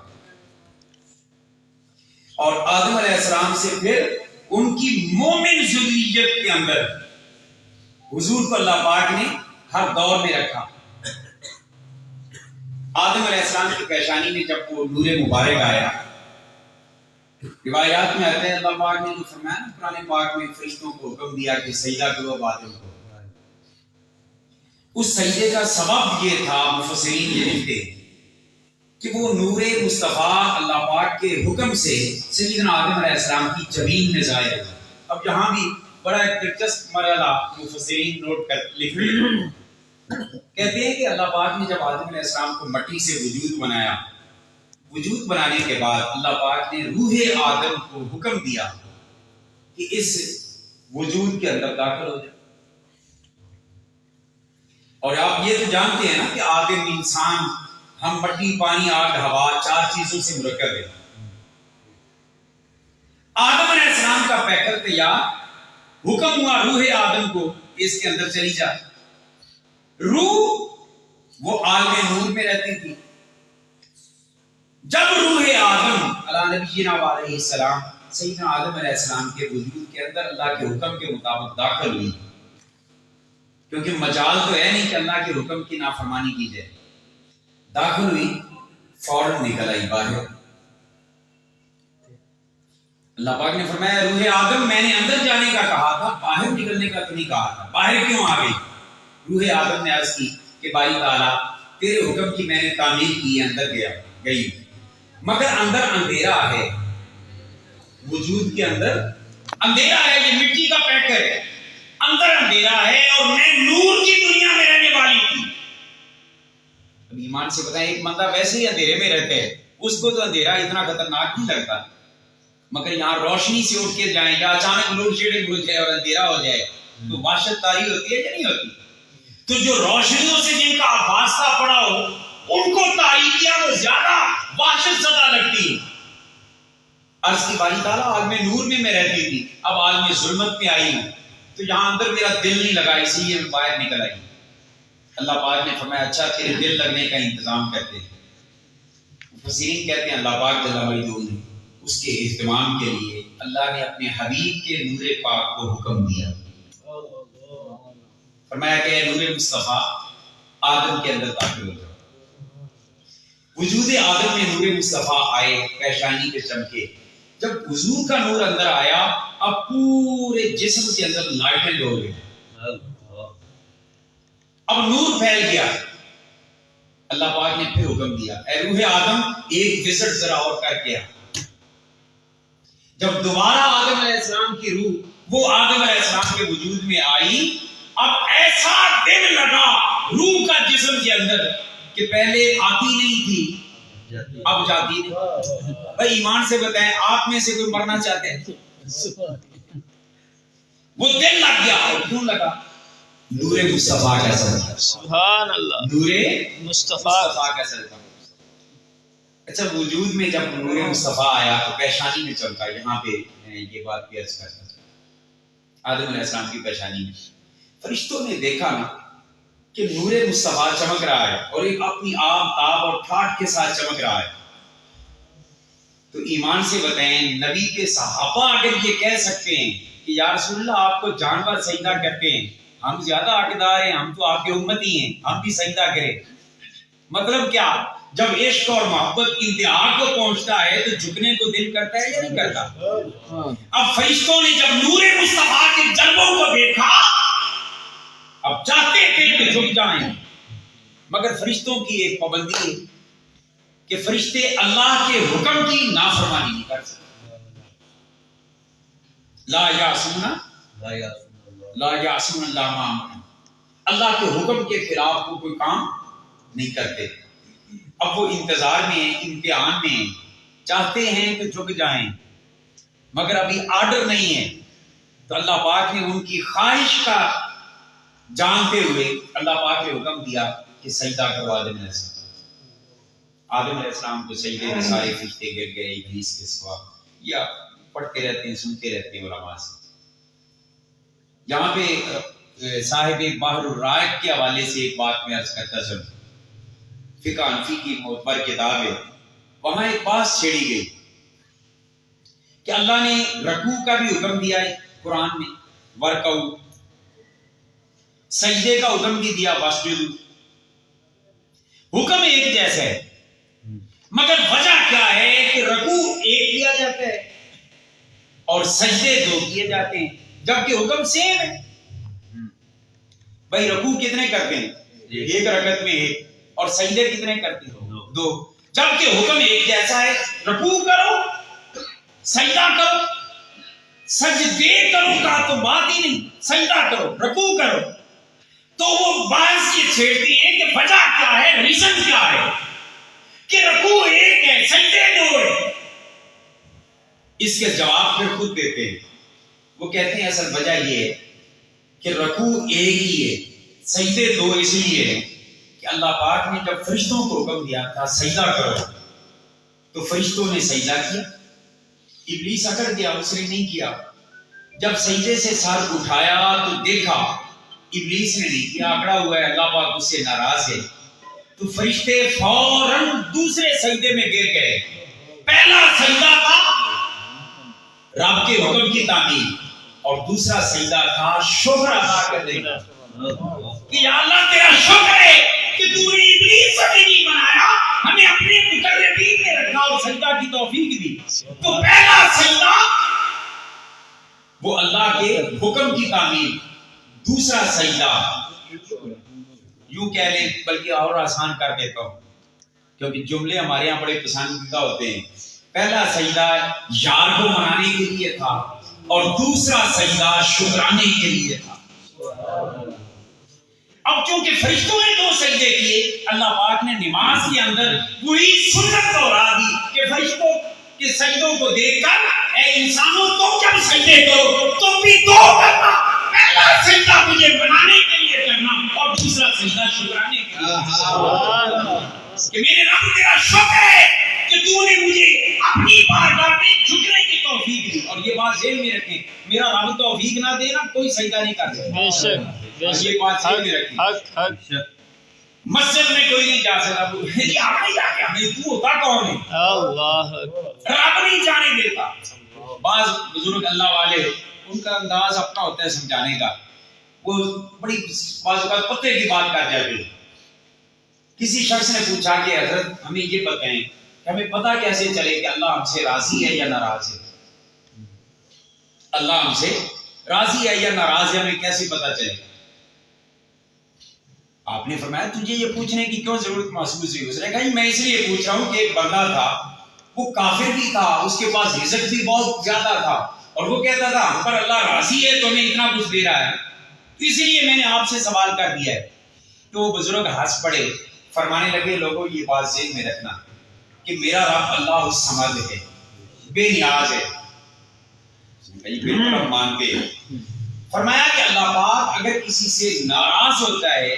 A: اور آدم علیہ السلام سے پھر ان کی مومن ذریت کے اندر حضور کو اللہ پاک نے ہر دور میں رکھا۔ آدم علیہ السلام کی پیشانی میں جب وہ نور مبارک آیا، روایات میں آتے ہیں اللہ پاک نے جو فرمایا قرآن پاک میں فرشتوں کو حکم دیا کہ سجدہ کرو آدم کو، اس سجدے کا سبب یہ تھا، مفسرین یہ لکھتے کہ وہ نور مصطفیٰ اللہ پاک کے حکم سے سیدنا آدم علیہ السلام کی جبین میں ظاہر ہوا۔ اب یہاں بھی بڑا ایک دلچسپ مرحلہ مفسرین نوٹ کر لکھ رہے ہیں، کہتے ہیں کہ اللہ پاک نے جب آدم علیہ السلام کو مٹی سے وجود بنایا، وجود بنانے کے بعد اللہ پاک نے روح آدم کو حکم دیا کہ اس وجود کے اندر داخل ہو جائے۔ اور آپ یہ تو جانتے ہیں نا کہ آدم انسان ہم مٹی پانی آگ ہوا 4 چیزوں سے مرکب ہے۔ آدم علیہ السلام کا پیکر تیار، حکم ہوا روح آدم کو اس کے اندر چلی جائے۔ روح وہ عالم نور میں رہتی تھی۔ جب روح آدم علی نبینا علیہ السلام سیدنا آدم علیہ السلام کے وجود کے اندر اللہ کے حکم کے مطابق داخل ہوئی، کیونکہ مجال تو ہے نہیں کہ اللہ کے حکم کی نافرمانی کی جائے، داخل ہوئی، فوراً نکل آئی باہر۔ اللہ پاک نے فرمایا روح آدم میں نے اندر جانے کا کہا تھا، باہر نکلنے کا تو نہیں کہا تھا، باہر کیوں آ گئی؟ روح آدم نے عرض کی کہ باری تعالیٰ تیرے حکم کی میں نے تعمیل کی، اندر گئی، مگر اندر اندھیرا ہے، وجود کے اندر اندھیرا ہے، یہ مٹی کا پیکر ہے، اندر اندھیرا ہے اور میں نور کی دنیا میں رہنے والی تھی۔ اب ایمان سے بتائیں، ایک بندہ ویسے ہی اندھیرے میں رہتے ہے، اس کو تو اندھیرا اتنا خطرناک نہیں لگتا، مگر یہاں روشنی سے اٹھ کے جائیں یا اچانک لوڈ شیڈنگ ہو جائے اور اندھیرا ہو جائے تو وحشت طاری ہوتی ہے یا نہیں ہوتی؟ تو جو روشنیوں سے جن کا واسطہ پڑا ہو ان کو تاریکیاں وہ زیادہ وحشت زدہ لگتی ہے۔ عرض کی باری تعالیٰ عالم نور میں رہتی تھی، اب عالم ظلمت میں آئی ہوں تو یہاں اندر میرا دل نہیں لگا، اسی لیے میں باہر نکل آئی۔ اللہ پاک نے فرمایا اچھا تیرے دل لگنے کا انتظام کرتے ہیں۔ مفسرین کہتے ہیں اللہ پاک جل وجلہ نے اس کے اہتمام کے لیے اللہ نے اپنے حبیب کے نور پاک کو حکم دیا، فرمایا کہ نور مصطفیٰ آدم کے اندر داخل ہو جاؤ۔ وجود آدم میں نور مصطفیٰ آئے، پیشانی پہ چمکے۔ جب حضور کا نور اندر آیا اب پورے جسم کے اندر لائٹنگ ہو گئی، اب نور پھیل گیا۔ اللہ پاک نے پھر حکم دیا اے روح آدم ایک وزٹ ذرا اور کر کے آ۔ جب دوبارہ آدم علیہ السلام کی روح وہ آدم علیہ السلام کے وجود میں آئی، اب ایسا دل لگا روح کا جسم کے اندر کہ پہلے آتی نہیں تھی اب جاتی نہیں۔ بھائی ایمان سے بتائیں آپ میں سے کوئی مرنا چاہتے ہیں؟ وہ دل لگ گیا، اور کیوں لگا؟ نور مصطفیٰ کا صدقہ،
B: سبحان اللہ،
A: نور
B: مصطفیٰ
A: کا صدقہ۔ اچھا وجود میں جب نور مصطفیٰ آیا تو پیشانی میں چمکا۔ یہاں پہ یہ بات بھی عرض کرتا ہوں، آدم علیہ السلام کی پیشانی میں فرشتوں نے دیکھا نا کہ نور مصطفیٰ چمک رہا ہے اور ایک اپنی آب تاب اور ٹھاٹ کے ساتھ چمک رہا ہے، تو ایمان سے بتائیں نبی کے صحابہ اگر یہ کہہ سکتے ہیں کہ یا رسول اللہ آپ کو جانور سجدہ کرتے ہیں، ہم زیادہ حقدار ہیں، ہم تو آپ کے امتی ہیں، ہم بھی سجدہ کریں، مطلب کیا؟ جب عشق اور محبت انتہا کو پہنچتا ہے تو جھکنے کو دل کرتا ہے یا نہیں کرتا؟ اب فرشتوں نے جب نور مصطفیٰ کے جلووں کو دیکھا اب چاہتے تھے کہ جھک جائیں، مگر فرشتوں کی ایک پابندی ہے کہ فرشتے اللہ کے حکم کی نافرمانی نہیں کر سکتے۔ لا یعصون اللہ ما امرهم، اللہ کے حکم کے خلاف وہ کوئی کام نہیں کرتے۔ اب وہ انتظار میں ہیں، امتحان میں ہیں، چاہتے ہیں کہ جھک جائیں مگر ابھی آرڈر نہیں ہے، تو اللہ پاک نے ان کی خواہش کا جانتے ہوئے اللہ پاک نے حکم دیا کہ سجدہ کرو آدم علیہ السلام۔ آدم علیہ السلام کو سجدے میں سارے فرشتے گر گئے ابلیس کے سوا، یا پڑھتے رہتے ہیں سنتے رہتے ہیں علماء سے۔ یہاں پہ صاحب بحر الرائق کے حوالے سے ایک بات میں عرض کرتا چلوں، فقہ حنفی کی معتبر کتاب ہے، وہاں ایک بات چھیڑی گئی کہ اللہ نے رکوع کا بھی حکم دیا ہے قرآن میں، ورکعوا، سجدے کا حکم بھی دیا واسجدوا، حکم ایک جیسا ہے مگر وجہ کیا ہے کہ رکوع ایک کیا جاتا ہے اور سجدے 2 کیے جاتے ہیں جبکہ حکم سیم ہے۔ بھائی رکوع کتنے کرتے ہیں؟ ایک رکعت میں ایک، اور سجدے کتنے کرتے ہیں؟ 2۔ جبکہ حکم ایک جیسا ہے، رکوع کرو، سجدہ کرو، سجدے کرو کا تو بات ہی نہیں، سجدہ کرو، رکوع کرو. تو وہ بعض یہ چھیڑتی ہیں کہ وجہ کیا ہے، ریزن کیا ہے کہ رکوع ایک ہے سجدے دو ہے. اس کے جواب پھر خود دیتے ہیں. وہ کہتے ہیں اصل وجہ یہ ہے کہ رکوع ایک ہی ہے، سجدے دو اس لیے ہے کہ اللہ پاک نے جب فرشتوں کو حکم دیا تھا سجدہ کرو تو فرشتوں نے سجدہ کیا. ابلیس اکڑ گیا، اس نے نہیں کیا. جب سجدے سے سر اٹھایا تو دیکھا ابلیس نے نہیں کیا، اکڑا ہوا ہے، اللہ پاک اس سے ناراض ہے. تو فرشتے فوراً دوسرے سجدے میں گر گئے. پہلا سجدہ تھا رب کے حکم کی تعمیل اور دوسرا سجدہ تھا شکر ادا کرنے کا کہ یا اللہ تیرا شکر ہے کہ تو نے ابلیس کو نہیں بنایا، ہمیں اپنے مقربین میں رکھا اور سجدہ کی توفیق دی. تو پہلا سجدہ وہ اللہ کے حکم کی تعمیل، دوسرا سجدہ یوں کہہ لیں، بلکہ اور آسان کر دیتا ہوں کیونکہ جملے ہمارے یہاں بڑے پسندیدہ ہوتے ہیں. پہلا سجدہ یار کو منانے کے لیے تھا اور دوسرا سجدہ شکرانے کے لیے تھا. اب چونکہ فرشتوں نے دو سجدے کیے، اللہ پاک نے نماز کے اندر وہی سنت دوہرا دی کہ فرشتوں کے سجدوں کو دیکھ کر اے انسانوں تم جب سجدے کرو تم بھی دو کرنا، پہلا سجدہ مجھے بنانے کے لیے کرنا اور دوسرا سجدہ شکرانے کے لیے کہ میرے رب تیرا شکر ہے کہ تو نے مجھے اپنی بارگاہ میں جھکنے کی توفیق دی. اور یہ بات ذہن میں رکھیں، میرا رب توفیق نہ دے نا کوئی سجدہ نہیں کر سکتا.
B: بے شک
A: یہ بات ذہن میں رکھیں.
B: حق
A: مسجد میں کوئی نہیں جا سکتا، جی آپ نہیں جا کے ہمیں تو ہوتا کون ہے،
B: اللہ
A: رب نہیں جانے دیتا. بعض بزرگ اللہ والے ان کا انداز اپنا ہوتا ہے سمجھانے کا، وہ بڑی بعض اوقات پتے کی بات کر جاتے ہیں. کسی شخص نے پوچھا کہ حضرت ہمیں یہ بتائیں کہ ہمیں پتہ کیسے چلے کہ اللہ ہم سے راضی ہے یا ناراض ہے. اللہ ہم سے راضی ہے یا ناراض ہے ہمیں کیسے پتہ چلے؟ آپ نے فرمایا تجھے یہ پوچھنے کی کیوں ضرورت محسوس ہوئی؟ اس نے کہا میں اس لیے پوچھ رہا ہوں کہ ایک بندہ تھا، وہ کافر بھی تھا، اس کے پاس رزق بھی بہت زیادہ تھا اور وہ کہتا تھا ہم پر اللہ راضی ہے تو ہمیں اتنا کچھ دے رہا ہے، تو اسی لیے میں نے آپ سے سوال کر دیا ہے. تو وہ بزرگ ہنس پڑے، فرمانے لگے لوگوں یہ بات ذہن میں رکھنا کہ میرا رب اللہ الصمد ہے، بے نیاز ہے. بالکل ہم مانتے ہیں. فرمایا کہ اللہ پاک اگر کسی سے ناراض ہوتا ہے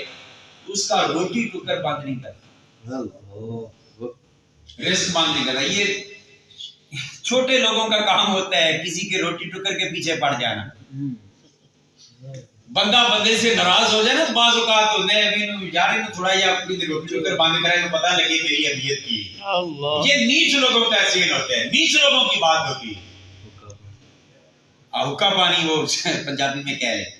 A: تو اس کا روٹی ٹکر بند نہیں کرتا، رزق بند نہیں کرتا. یہ چھوٹے لوگوں کا کام ہوتا ہے کسی کے روٹی ٹکر کے پیچھے پڑ جانا. بندہ بندے سے ناراض ہو جائے نا، بعض اوقات ہوتے ہیں یار تھوڑا یا اپنی روٹی ٹکر بند کرے تو پتہ لگے میری ابیت کی. یہ نیچ لوگوں کا سین ہوتا ہے، نیچ لوگوں کی بات ہوتی ہے. حکا پانی وہ پنجابی میں کہہ رہے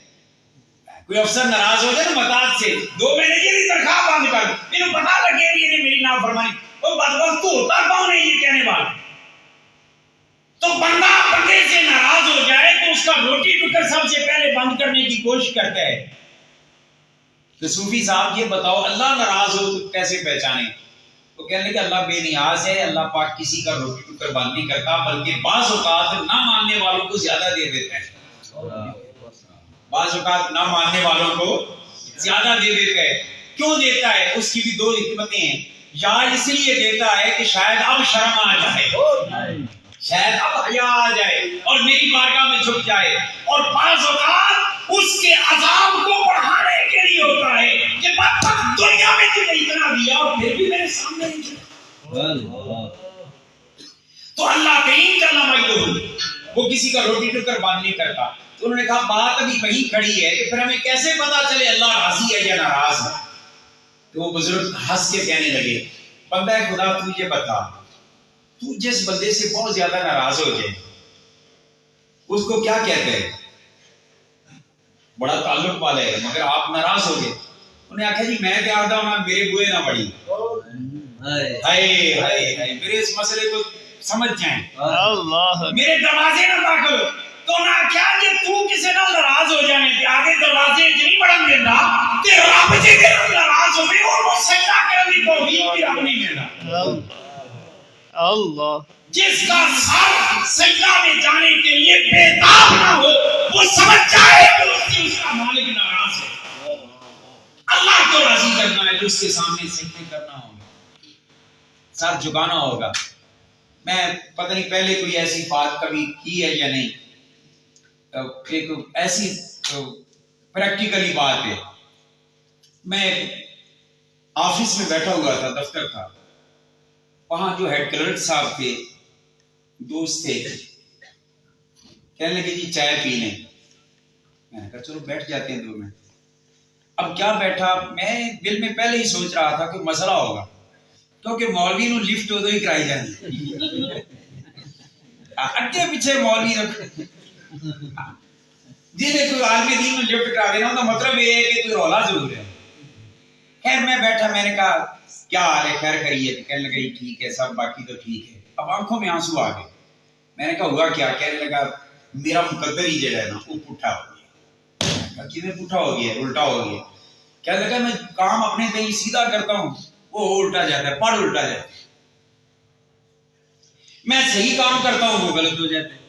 A: کوئی افسر ناراض ہو جائے نا متاج سے 2 مہینے کی تنخواہ بند کر، انہیں پتہ لگے کہ یہ میری نافرمانی، وہ بدبخت تو ہوتا کون ہے یہ کہنے والا؟ تو بندہ بندے سے ناراض ہو جائے تو اس کا روٹی ٹکر سب سے پہلے بند کرنے کی کوشش کرتا ہے. تو صوفی صاحب یہ بتاؤ اللہ ناراض ہو تو کیسے پہچانے؟ تو کہنے کہ اللہ بے نیاز ہے، اللہ پاک کسی کا روٹی ٹکر بند نہیں کرتا بلکہ بعض اوقات نہ ماننے والوں کو زیادہ دے دیتا ہے. بعض اوقات نہ ماننے والوں کو زیادہ دے دیتا ہے. کیوں دیتا ہے؟ اس کی بھی 2 حکمتیں ہیں. یا اس لیے دیتا ہے کہ شاید اب شرم آ جائے، شاید اب حیا آ جائے اور میری بارگاہ میں جھک جائے، اور بعض اوقات اس کے عذاب کو بڑھانے کے لیے ہوتا ہے کہ بدبخت دنیا میں تجھے اتنا دیا اور پھر بھی میرے سامنے نہیں جھکا. تو اللہ کریم جل مجدہ وہ کسی کا روٹی ٹکر بند نہیں کرتا. تو انہوں نے کہا بات ابھی وہیں کھڑی ہے کہ پھر ہمیں کیسے پتا چلے اللہ راضی ہے یا ناراض ہے؟ تو وہ بزرگ ہنس کے کہنے لگے بندہ خدا تو یہ بتا، تو جس بندے سے بہت زیادہ ناراض ہو جائے اس کو کیا کہتے ہیں؟ بڑا تعلق والا ہے مگر آپ ناراض ہو گئے. انہیں آخیا جی میں کیا آتا ہوں میرے بوئے نہ بڑی، ہائے ہائے ہائے میرے اس مسئلے کو سمجھ جائیں، میرے دروازے نہ داخل. تو نہ کیا کہ تو کسی نہ ناراض ہو جائیں کہ آگے دروازے نہیں بڑھن دینا کہ رب جی دے ناراض ہوئے اور وہ سجدہ کرنے کی توفیق بھی رب نہیں دینا.
B: اللہ
A: جس کا سر سجدہ میں جانے کے لیے بےتاب نہ ہو وہ سمجھ جائے کہ اس کا مالک ناراض ہے. اللہ کو راضی کرنا ہے جو اس کے سامنے سجدے کرنا ہوگا، سر جھکانا ہوگا. میں پتہ نہیں پہلے کوئی ایسی بات کبھی کی ہے یا نہیں، ایک ایسی پریکٹیکلی بات ہے. میں آفس میں بیٹھا ہوا تھا، دفتر تھا، وہاں جو ہیڈ کلرک صاحب تھے، دوست تھے، کہنے لگے جی چائے پی لیں. میں نے کہا چلو بیٹھ جاتے ہیں 2 منٹ. اب کیا بیٹھا، میں دل میں پہلے ہی سوچ رہا تھا کہ مسئلہ ہوگا، کیونکہ مولوی نو لفٹ ادو ہی کرائی جاتی اگے پیچھے مولوی رکھ جی کوئی عالم دین نو لفٹ کرا دینا تو مطلب یہ ہے کہ کوئی رولا ضرور ہے. خیر میں بیٹھا، میں نے کہا کیا حال ہے، خیر کریے. کہنے لگا ٹھیک ہے سب، باقی تو ٹھیک ہے. اب آنکھوں میں آنسو آ گئے. میں نے کہا ہوا کیا؟ کہنے لگا میرا مقدر ہی جو ہے نا وہ پٹھا ہو گیا. کیوں پٹھا ہو گیا؟ الٹا ہو گیا. کہنے لگا میں کام اپنے کہیں سیدھا کرتا ہوں وہ الٹا جاتا ہے، پڑ الٹا جاتا ہے. میں صحیح کام کرتا ہوں وہ غلط ہو جاتا ہے.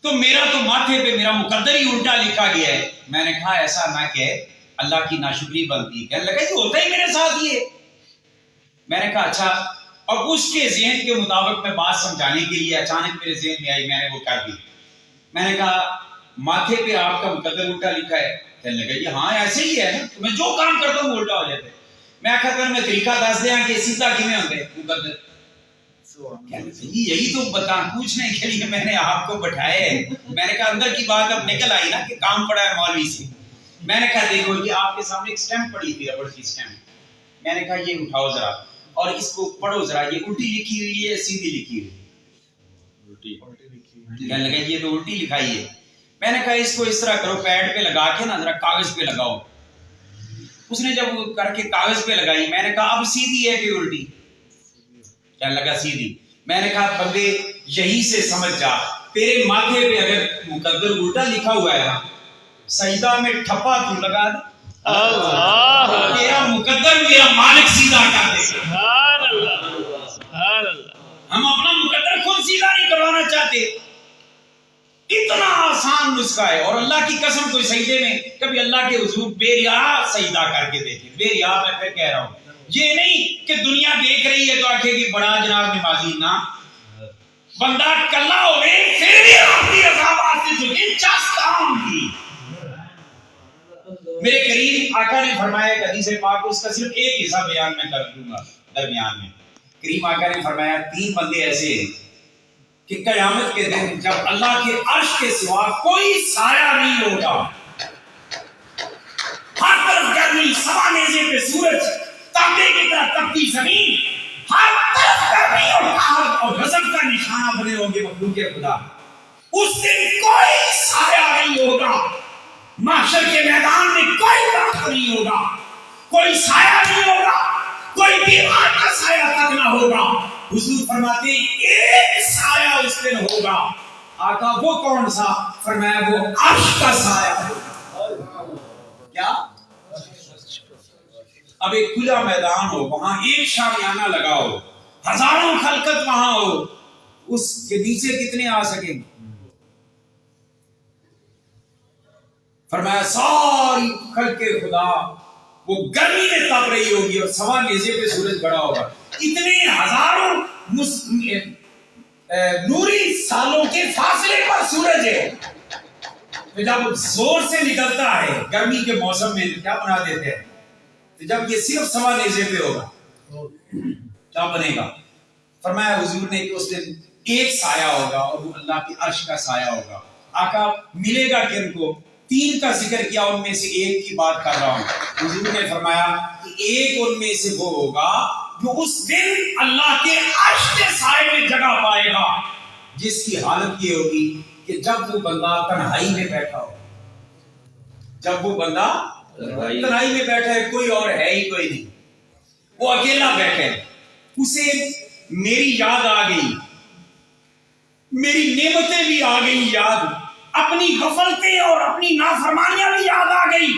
A: تو میرا تو ماتھے پہ میرا مقدر ہی الٹا لکھا گیا ہے. میں نے کہا ایسا نہ کہ اللہ کی ناشکری بنتی ہے. کہنے لگا یہ ہوتا ہی میرے ساتھ ہی ہے. میں نے کہا اچھا. اب اس کے ذہن کے مطابق میں بات سمجھانے کے لیے اچانک میرے ذہن میں آئی، میں نے وہ کر دی. میں نے کہا ماتھے پہ آپ کا مقدر الٹا لکھا ہے. کہنے لگا یہ ہاں ایسے ہی ہے نا، میں جو کام کرتا ہوں وہ الٹا ہو جاتا ہے. میں کہتا ہوں میں طریقہ دس دیا کہ سیدھا کیویں ہوتا ہے مقدر. یہی تو پوچھنے کے لیے میں نے آپ کو بٹھایا ہے. میں نے کہا اندر کی بات اب نکل آئی نا کہ کام پڑا ہے مولوی سے. میں نے کہا دیکھو یہ آپ کے سامنے ایک سٹیمپ پڑی تھی، ربڑ کی سٹیمپ. میں نے کہا یہ اٹھاؤ ذرا اور اس کو پڑھو ذرا، یہ الٹی لکھی ہوئی ہے سیدھی لکھی ہوئی ہے؟ کہنے لگا یہ تو الٹی لکھائی ہے. میں نے کہا اس کو اس طرح کرو، پیڈ پہ لگا کے نا ذرا کاغذ پہ لگاؤ. اس نے جب وہ کر کے کاغذ پہ لگائی، میں نے کہا اب سیدھی ہے کہ الٹی؟ کہنے لگا سیدھی. میں نے کہا بندے یہی سے سمجھ جا، تیرے ماتھے پہ اگر مقدر الٹا لکھا ہوا ہے نا، سجدہ میں ٹھپا تو لگا دے.
B: اللہ
A: تیرا مقدر میرا مالک سیدھا کر دے.
B: سبحان اللہ سبحان اللہ.
A: ہم اپنا مقدر خود سیدھا نہیں کروانا چاہتے. اتنا آسان نسخہ ہے. اور اللہ کی قسم کوئی سجدے میں کبھی اللہ کے حضور بے ریا سجدہ کر کے دیکھے. بے ریا میں پھر کہہ رہا ہوں، یہ نہیں کہ دنیا دیکھ رہی ہے تو آنکھیں کی بڑا جناب نمازی. نہ، بندہ کلا ہوئے پھر بھی آپ کی رضا واسطے جھکے چاست کام کی. میرے کریم آقا نے فرمایا کہ حدیث پاک اس کا صرف ایک حصہ بیان میں کر دوں گا. درمیان میں کریم آقا نے فرمایا 3 بندے ایسے ہیں کہ قیامت کے دن جب اللہ کے عرش کے سوا کوئی سایہ نہیں ہوگا، ہر طرف گرمی، سوا نیزے پہ سورج، تانبے کی طرح تپتی زمین، ہر طرف گرمی اور قحط اور غضب کا نشانہ بنے ہوں گے مخلوق خدا. اس دن کوئی سایہ نہیں ہوگا. محشر کے میدان میں کوئی درخت نہیں ہوگا، کوئی سایہ نہیں ہوگا، کوئی بیمار کا سایہ تک نہ ہوگا. حضور فرماتے ہیں ایک سایہ اس دن ہوگا. آقا وہ کون سا؟ فرمایا وہ عرش کا سایہ ہوگا. کیا؟ اب ایک کھلا میدان ہو، وہاں ایک شامیانہ لگا ہو، ہزاروں خلقت وہاں ہو، اس کے نیچے کتنے آ سکیں؟ فرمایا ساری خلق خدا وہ گرمی میں تپ رہی ہوگی اور سوا نیزے پہ سورج بڑا ہوگا. اتنے ہزاروں نوری سالوں کے فاصلے پر سورج ہے. جب زور سے نکلتا ہے گرمی کے موسم میں کیا بنا دیتے ہیں؟ جب یہ صرف سوا نیزے پہ ہوگا کیا بنے گا؟ فرمایا حضور نے کہ اس دن ایک سایہ ہوگا اور وہ اللہ کی عرش کا سایہ ہوگا. آقا ملے گا کن کو؟ 3 کا ذکر کیا، ان میں سے ایک کی بات کر رہا ہوں. حضور نے فرمایا کہ ایک ان میں سے وہ ہوگا جو اس دن اللہ کے عرش کے سائے میں جگہ پائے گا، جس کی حالت یہ ہوگی کہ جب وہ بندہ تنہائی میں بیٹھا ہو. جب وہ بندہ تنہائی میں بیٹھا ہے، کوئی اور ہے ہی کوئی نہیں، وہ اکیلا بیٹھے، اسے میری یاد آ گئی، میری نعمتیں بھی آ گئی یاد، اپنی غفلتیں اور اپنی نافرمانیاں بھی یاد آ گئی،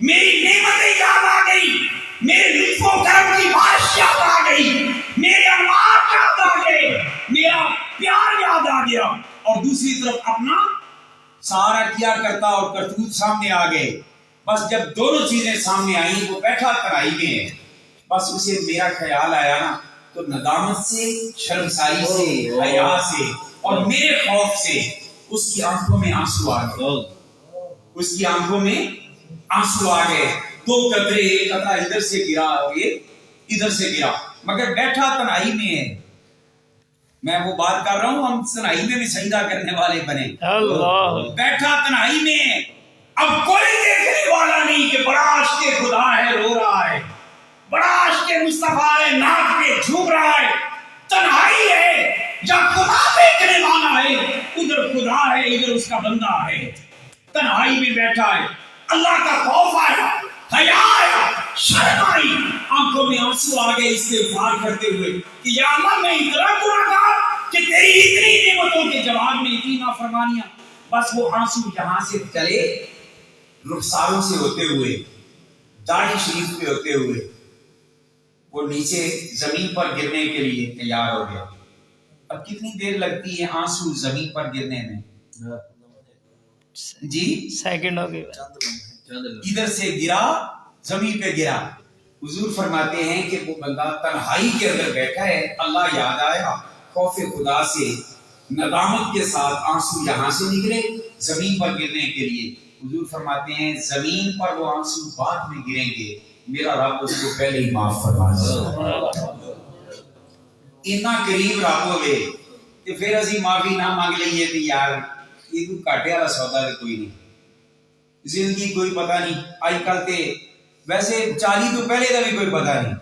A: میری نعمتیں یاد آ گئی، میرے لطف و کرم کی بارش یاد آ گئی، میرے انوار یاد سارا کیا کرتا اور کرتوت سامنے آ گئے. بس جب دونوں چیزیں سامنے آئیں وہ بیٹھا تنہائی میں ہے. بس اسے میرا خیال آیا نا تو ندامت سے, شرمساری سے, حیا سے اور میرے خوف سے اس کی آنکھوں میں آنسو آ گئے. اس کی آنکھوں میں آنسو آ گئے. 2 قطرے, ایک قطرہ ادھر سے گرا اور ایک ادھر سے گرا, مگر بیٹھا تنہائی میں ہے. میں وہ بات کر رہا ہوں, ہم تنہائی میں بھی سجدہ کرنے والے بنے.
B: اللہ
A: بیٹھا تنہائی میں, اب کوئی دیکھنے والا نہیں کہ بڑا عاشق خدا ہے رو رہا ہے, بڑا عاشق مصطفیٰ ہے ناک میں جھوم رہا ہے. تنہائی ہے, جب خدا دیکھنے والا ہے, ادھر خدا ہے ادھر اس کا بندہ ہے. تنہائی میں بیٹھا ہے, اللہ کا خوف آیا, حیا آیا, شرم آئی, آنکھوں میں آنسو آ گئے استغفار کرتے ہوئے کہ یا اللہ میں اتنا گنہگار کہ تیری اتنی نعمتوں کے جواب میں اتنی نافرمانیاں. بس وہ آنسو یہاں سے چلے رخساروں سے ہوتے ہوئے, داڑھی شریف پہ ہوتے ہوئے وہ نیچے زمین پر گرنے کے لیے تیار ہو گیا. اب کتنی دیر لگتی ہے آنسو زمین پر گرنے میں؟ جی
B: سیکنڈ ہو گئی.
A: ادھر سے گرا, زمین پہ گرا. حضور فرماتے ہیں کہ وہ بندہ تنہائی کے اندر بیٹھا ہے, اللہ یاد آیا, خوف خدا سے ندامت کے ساتھ آنسو یہاں سے نکلے زمین پر گرنے کے لیے. حضور فرماتے ہیں زمین پر وہ آنسو بعد میں گریں گے, میرا رب اس کو پہلے ہی معاف فرما دے. اتنا قریب رب ہوئے کہ پھر اسی معافی نہ مانگ لئیے کہ یار یہ تو کاٹے والا سودا ہے, کوئی نہیں, زندگی کوئی پتہ نہیں. آج کل تے ویسے 40 تو پہلے کا بھی کوئی پتہ نہیں,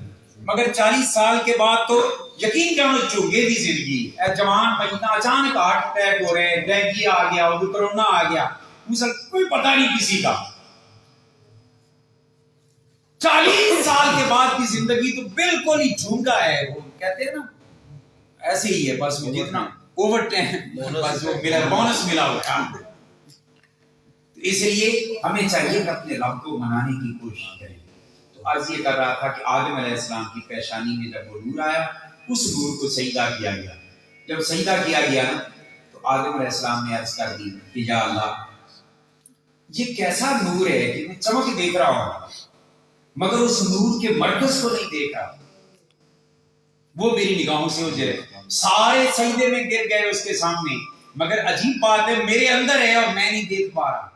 A: مگر 40 سال کے بعد تو یقین جانو چونگے دی زندگی. جوان مجھنا اچانک ہارٹ اٹیک ہو رہے ہیں, ڈینگی آ گیا, کرونا آ گیا, کوئی پتہ نہیں کسی کا. 40 سال کے بعد کی زندگی تو بالکل ہی جھونگا ہے. وہ کہتے ہیں نا ایسے ہی ہے, بس جتنا اوور ٹائم بس وہ ملا, بونس ملا ہوتا. اس لیے ہمیں چاہیے کہ اپنے رب کو منانے کی کوشش کریں. تو عرض یہ کر رہا تھا کہ آدم علیہ السلام کی پیشانی میں جب وہ نور آیا, اس نور کو سجدہ کیا گیا. جب سجدہ کیا گیا نا تو آدم علیہ السلام نے عرض کر دی کہ یا اللہ یہ کیسا نور ہے کہ میں چمک دیکھ رہا ہوں مگر اس نور کے مرکز کو نہیں دیکھ رہا. وہ میری نگاہوں سے اوجھل ہے. سارے سجدے میں گر گئے اس کے سامنے, مگر عجیب بات ہے میرے اندر ہے اور میں نہیں دیکھ پا رہا.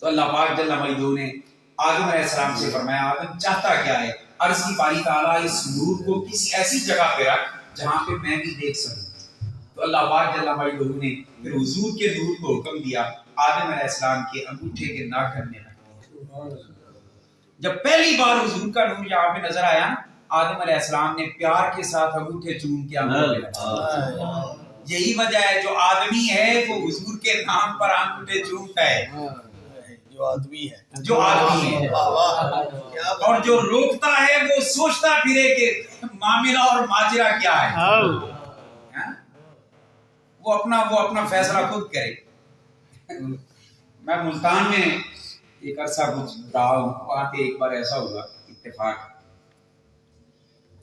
A: تو اللہ پاک جل مجدہ نے آدم علیہ السلام سے فرمایا آدم چاہتا کیا ہے؟ عرض کی باری تعالیٰ اس نور کو کسی ایسی جگہ پہ رکھ جہاں پہ میں بھی دیکھ سکوں. تو اللہ پاک جل مجدہ نے پھر حضور کے نور کو حکم دیا آدم علیہ السلام کے انگوٹھے کے ناخن میں رکھ. جب پہلی بار حضور کا نور یہاں پہ نظر آیا, آدم علیہ السلام نے پیار کے ساتھ انگوٹھے چوم کے انگوٹھے رکھا. یہی وجہ ہے جو آدمی ہے وہ حضور کے نام پر انگوٹھے چومتا ہے, جو آدمی ہے. اور جو روکتا ہے وہ سوچتا پھرے کہ معاملہ اور ماجرا کیا ہے, وہ اپنا فیصلہ خود کرے. میں ملتان میں ایک عرصہ کچھ رہا ہوں, وہاں پہ ایک بار ایسا ہوا اتفاق,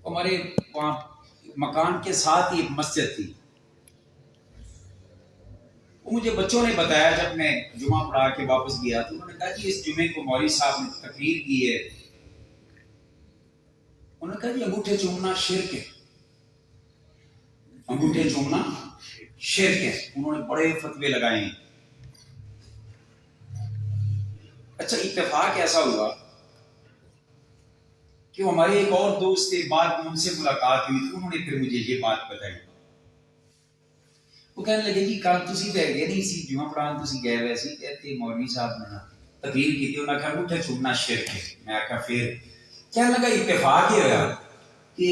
A: ہمارے وہاں مکان کے ساتھ ہی ایک مسجد تھی. مجھے بچوں نے بتایا, جب میں جمعہ پڑھا کے واپس گیا تو انہوں نے کہا کہ اس جمعے کو مولوی صاحب نے تقریر کی ہے, انہوں نے کہا کہ انگوٹھے چومنا شرک ہے, انگوٹھے چومنا شرک ہے. انہوں نے بڑے فتوے لگائے ہیں. اچھا اتفاق ایسا ہوا کہ ہمارے ایک اور دوست تھے, بعد میں ان سے ملاقات ہوئی تو انہوں نے پھر مجھے یہ بات بتائی. وہ کہنے لگے جی کل تسی تے گئے نہیں سی جمعہ پڑھان, تسی گئے ویسے کہتے مولوی صاحب نے تقریر کی تھی, انہوں نے کہا انگوٹھے چومنا شرک ہے. میں کہا پھر کہنے لگا اتفاق یہ ہوا کہ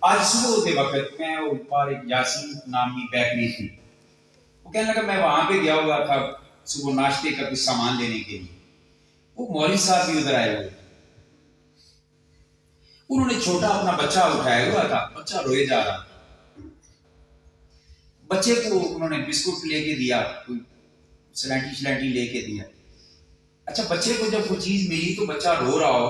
A: آج صبح کے وقت میں اوپر ایک یاسین نامی بیکری تھی, وہ کہنے لگا میں وہاں پہ گیا ہوا تھا صبح ناشتے کا کچھ سامان لینے کے لیے. وہ مولوی صاحب بھی ادھر آئے ہوئے, انہوں نے چھوٹا اپنا بچہ اٹھایا ہوا تھا, بچہ روئے جا رہا. بچے کو انہوں نے بسکٹ لے کے دیا, کوئی سلینٹی لے کے دیا. اچھا بچے کو جب وہ چیز ملی تو بچہ رو رہا ہو,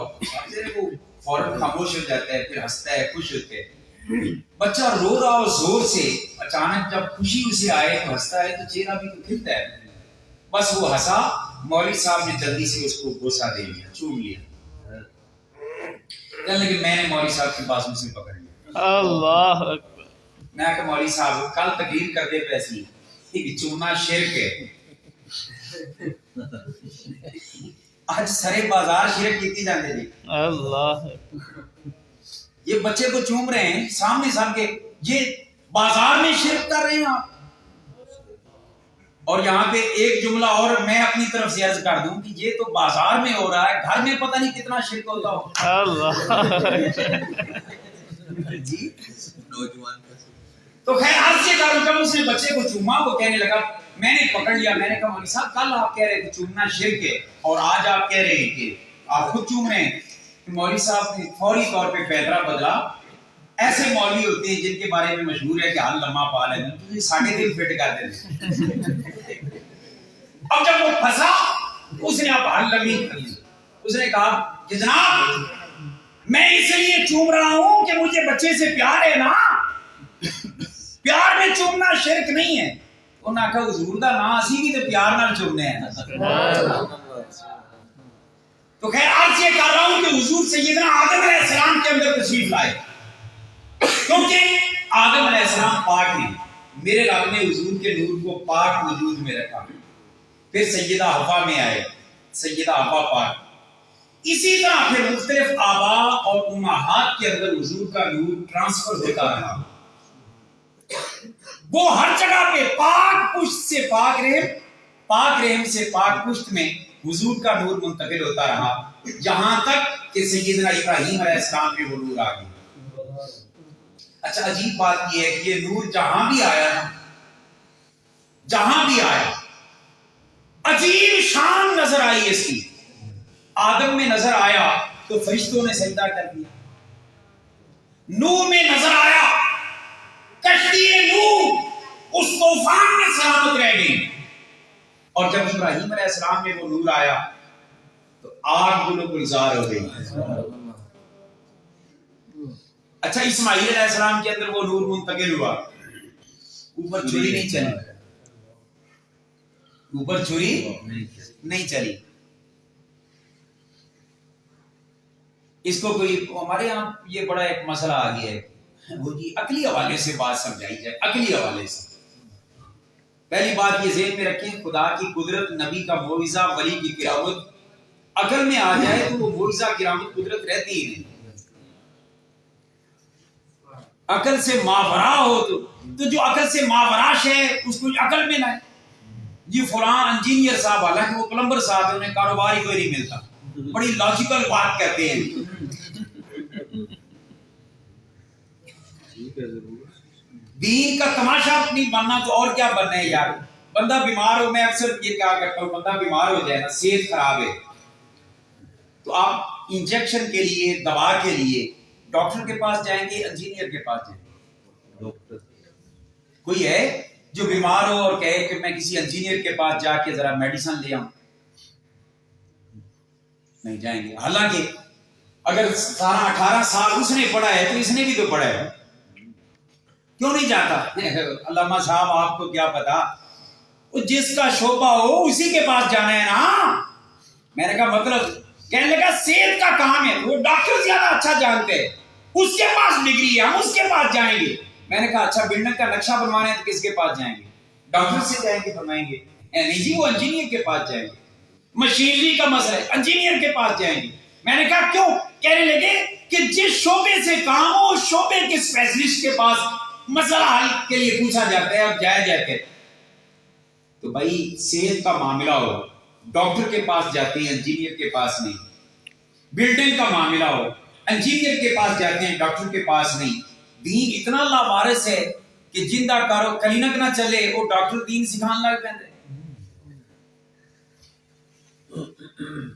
A: وہ فوراً خاموش ہو جاتا ہے, پھر ہنستا ہے, خوش ہوتا ہے. بچہ رو رہا ہو زور سے, اچانک جب خوشی اسے آئے تو ہنستا ہے تو چہرہ بھی تو کھلتا ہے. بس وہ ہنسا، مولوی صاحب نے جلدی سے اس کو بوسہ دے لیا، چوم لیا، کہنے لگے میں نے مولوی صاحب کے پاس سے پکڑ لیا۔
B: اللہ اکبر۔
A: میں کہا مولوی صاحب کل تقریر کر دے پیسی کہ چومنا شرک ہے، آج سرے بازار شرک کیتی جاندے جی۔
B: اللہ
A: یہ بچے کو چوم رہے ہیں سامنے سب کے، یہ بازار میں شرک کر رہے ہیں آپ۔ اور یہاں پہ ایک جملہ اور میں اپنی طرف سے عرض کر دوں کہ یہ تو بازار میں ہو رہا ہے، گھر میں پتہ نہیں کتنا شرک ہوتا ہو۔ جی نوجوان تو خیر عرض یہ کروں، جب اس نے بچے کو چوما وہ کہنے لگا میں نے پکڑ لیا، میں نے کہا مولوی صاحب کل آپ کہہ رہے تھے چومنا شرک ہے اور آج آپ کہہ رہے ہیں کہ آپ خود چوم رہے ہیں۔ مولوی صاحب نے فوری طور پہ فیصلہ بدلا۔ ایسے مولوی ہوتے ہیں جن کے بارے میں مشہور ہے کہ حل لمحہ پا لیتے ہیں، تو یہ ساڑھے دل فٹ کر دیتے ہیں۔ اب جب وہ پھنسا اس نے اب حل لمحی کر لی، اس نے کہا کہ جناب میں اس لیے چوم رہا ہوں کہ مجھے بچے سے پیار ہے نا، پیار میں چومنا شرک نہیں ہے۔ انہوں نے کہا حضور دا نا اسی بھی تو پیار نال چومنے ہیں۔ تو خیر عرض یہ کر رہا ہوں کہ حضور سیدنا آدم علیہ السلام کے اندر تشریف لائے، کیونکہ آدم علیہ السلام پاک ہیں، میرے رب نے حضور کے نور کو پاک وجود میں رکھا۔ پھر سیدہ حوا میں آئے، سیدہ حوا پاک، اسی طرح پھر مختلف آباء اور امہات کے اندر حضور کا نور ٹرانسفر ہوتا رہا۔ وہ ہر جگہ پہ پاک پشت سے پاک رحم، پاک رحم سے پاک پشت میں حضور کا نور منتقل ہوتا رہا، جہاں تک کہ سیدنا ابراہیم علیہ السلام پہ وہ نور آ گیا۔ اچھا عجیب بات یہ ہے کہ یہ نور جہاں بھی آیا نا، جہاں بھی آیا عجیب شان نظر آئی اس کی۔ آدم میں نظر آیا تو فرشتوں نے سجدہ کر دیا، نوح میں نظر آیا کشتی نوح اس طوفان میں سلامت رہ گئی، اور جب ابراہیم علیہ السلام میں وہ نور آیا تو آگ گلو گلزار ہو گئی۔ اچھا اسماعیل علیہ السلام کے اندر وہ نور منتقل ہوا، اوپر چھری نہیں چلی، اوپر چھری نہیں چلی۔ اس کو کوئی ہمارے یہاں یہ بڑا ایک مسئلہ آ گیا ہے، وہ جی عقلی حوالے سے بات سمجھائی جائے، عقلی حوالے سے۔ پہلی بات یہ ذہن میں رکھیں، خدا کی قدرت، نبی کا معجزہ، ولی کی کرامت عقل میں آ جائے تو وہ معجزہ کرامت قدرت رہتی ہی نہیں۔ عقل سے ماورا ہو تو جو عقل سے ماورا ہے اس کو عقل میں لائے۔ جی فلاں انجینئر صاحب، حالانکہ وہ پلمبر صاحب ہیں، انہیں کاروبار ہی کوئی نہیں ملتا، بڑی لاجیکل بات کہتے ہیں۔ دین کا تماشا نہیں بننا تو اور کیا بننا ہے یار۔ بندہ بیمار ہو، میں اکثر یہ کہا کرتا ہوں، بندہ بیمار ہو جائے نا، صحت خراب ہے، تو آپ انجیکشن کے لیے، دوا کے لیے ڈاکٹر کے پاس جائیں گے، انجینئر کے پاس جائیں گے؟ کوئی ہے جو بیمار ہو اور کہے کہ میں کسی انجینئر کے پاس جا کے ذرا میڈیسن لے آؤں؟ نہیں جائیں گے۔ حالانکہ اگر 18 سال اس نے پڑھا ہے تو اس نے بھی تو پڑھا ہے، کیوں نہیں جاتا؟ علامہ صاحب آپ کو کیا پتا، جس کا شعبہ ہو اسی کے پاس جانا ہے نا۔ میں نے کہا مطلب، کہنے لگا صحت کا کام ہے، وہ ڈاکٹر زیادہ اچھا جانتے ہیں، اس کے پاس ڈگری ہے، ہم اس کے پاس جائیں گے۔ میں نے کہا اچھا بلڈنگ کا نقشہ بنوانا ہے تو کس کے پاس جائیں گے؟ ڈاکٹر سے جائیں گے، بنوائیں گے؟ نہیں جی وہ انجینئر کے پاس جائیں گے۔ مشینری کا مسئلہ ہے، انجینئر کے پاس جائیں گے۔ میں نے کہا کیوں؟ کہنے لگے کہ جس شعبے سے کام ہو اس شعبے کے اسپیشلسٹ کے پاس مسئلہ حل کے لیے پوچھا جاتا ہے، اب جایا جاتا ہے۔ تو بھائی صحت کا معاملہ ہو ڈاکٹر کے پاس جاتے ہیں، انجینئر کے پاس نہیں۔ بلڈنگ کا معاملہ ہو انجینئر کے پاس جاتے ہیں، ڈاکٹر کے پاس نہیں۔ دین اتنا لاوارث ہے کہ جندہ کارو کلینک نہ چلے وہ ڈاکٹر دین سکھان لگ پہ،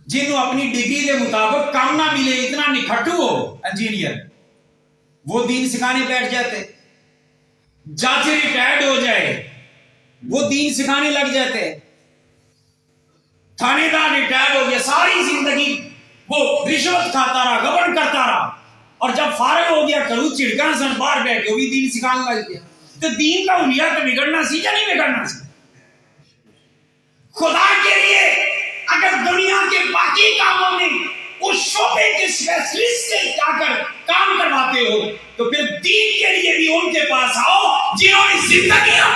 A: جنہوں اپنی ڈگری کے مطابق کام نہ ملے، اتنا نکھٹو ہو انجینئر، وہ دین سکھانے بیٹھ جاتے۔ جج ریٹائرڈ ہو جائے وہ دین سکھانے لگ جاتے۔ تھانے دار ریٹائرڈ ہو گیا، ساری زندگی وہ رشوت کھاتا رہا، گبن کرتا رہا، اور جب فارغ ہو گیا کرو چڑکا سن باہر بیٹھ کے وہ بھی دین سکھانے لگ گیا۔ تو دین کا حلیہ تو بگڑنا سی یا نہیں بگڑنا سی؟
C: خدا کے لیے اگر دنیا کے باقی کاموں میں اس شعبے کے اسپیشلسٹ سے جا کر کام کرواتے ہو تو پھر دین کے لیے بھی ان کے پاس آؤ جنہوں نے زندگیاں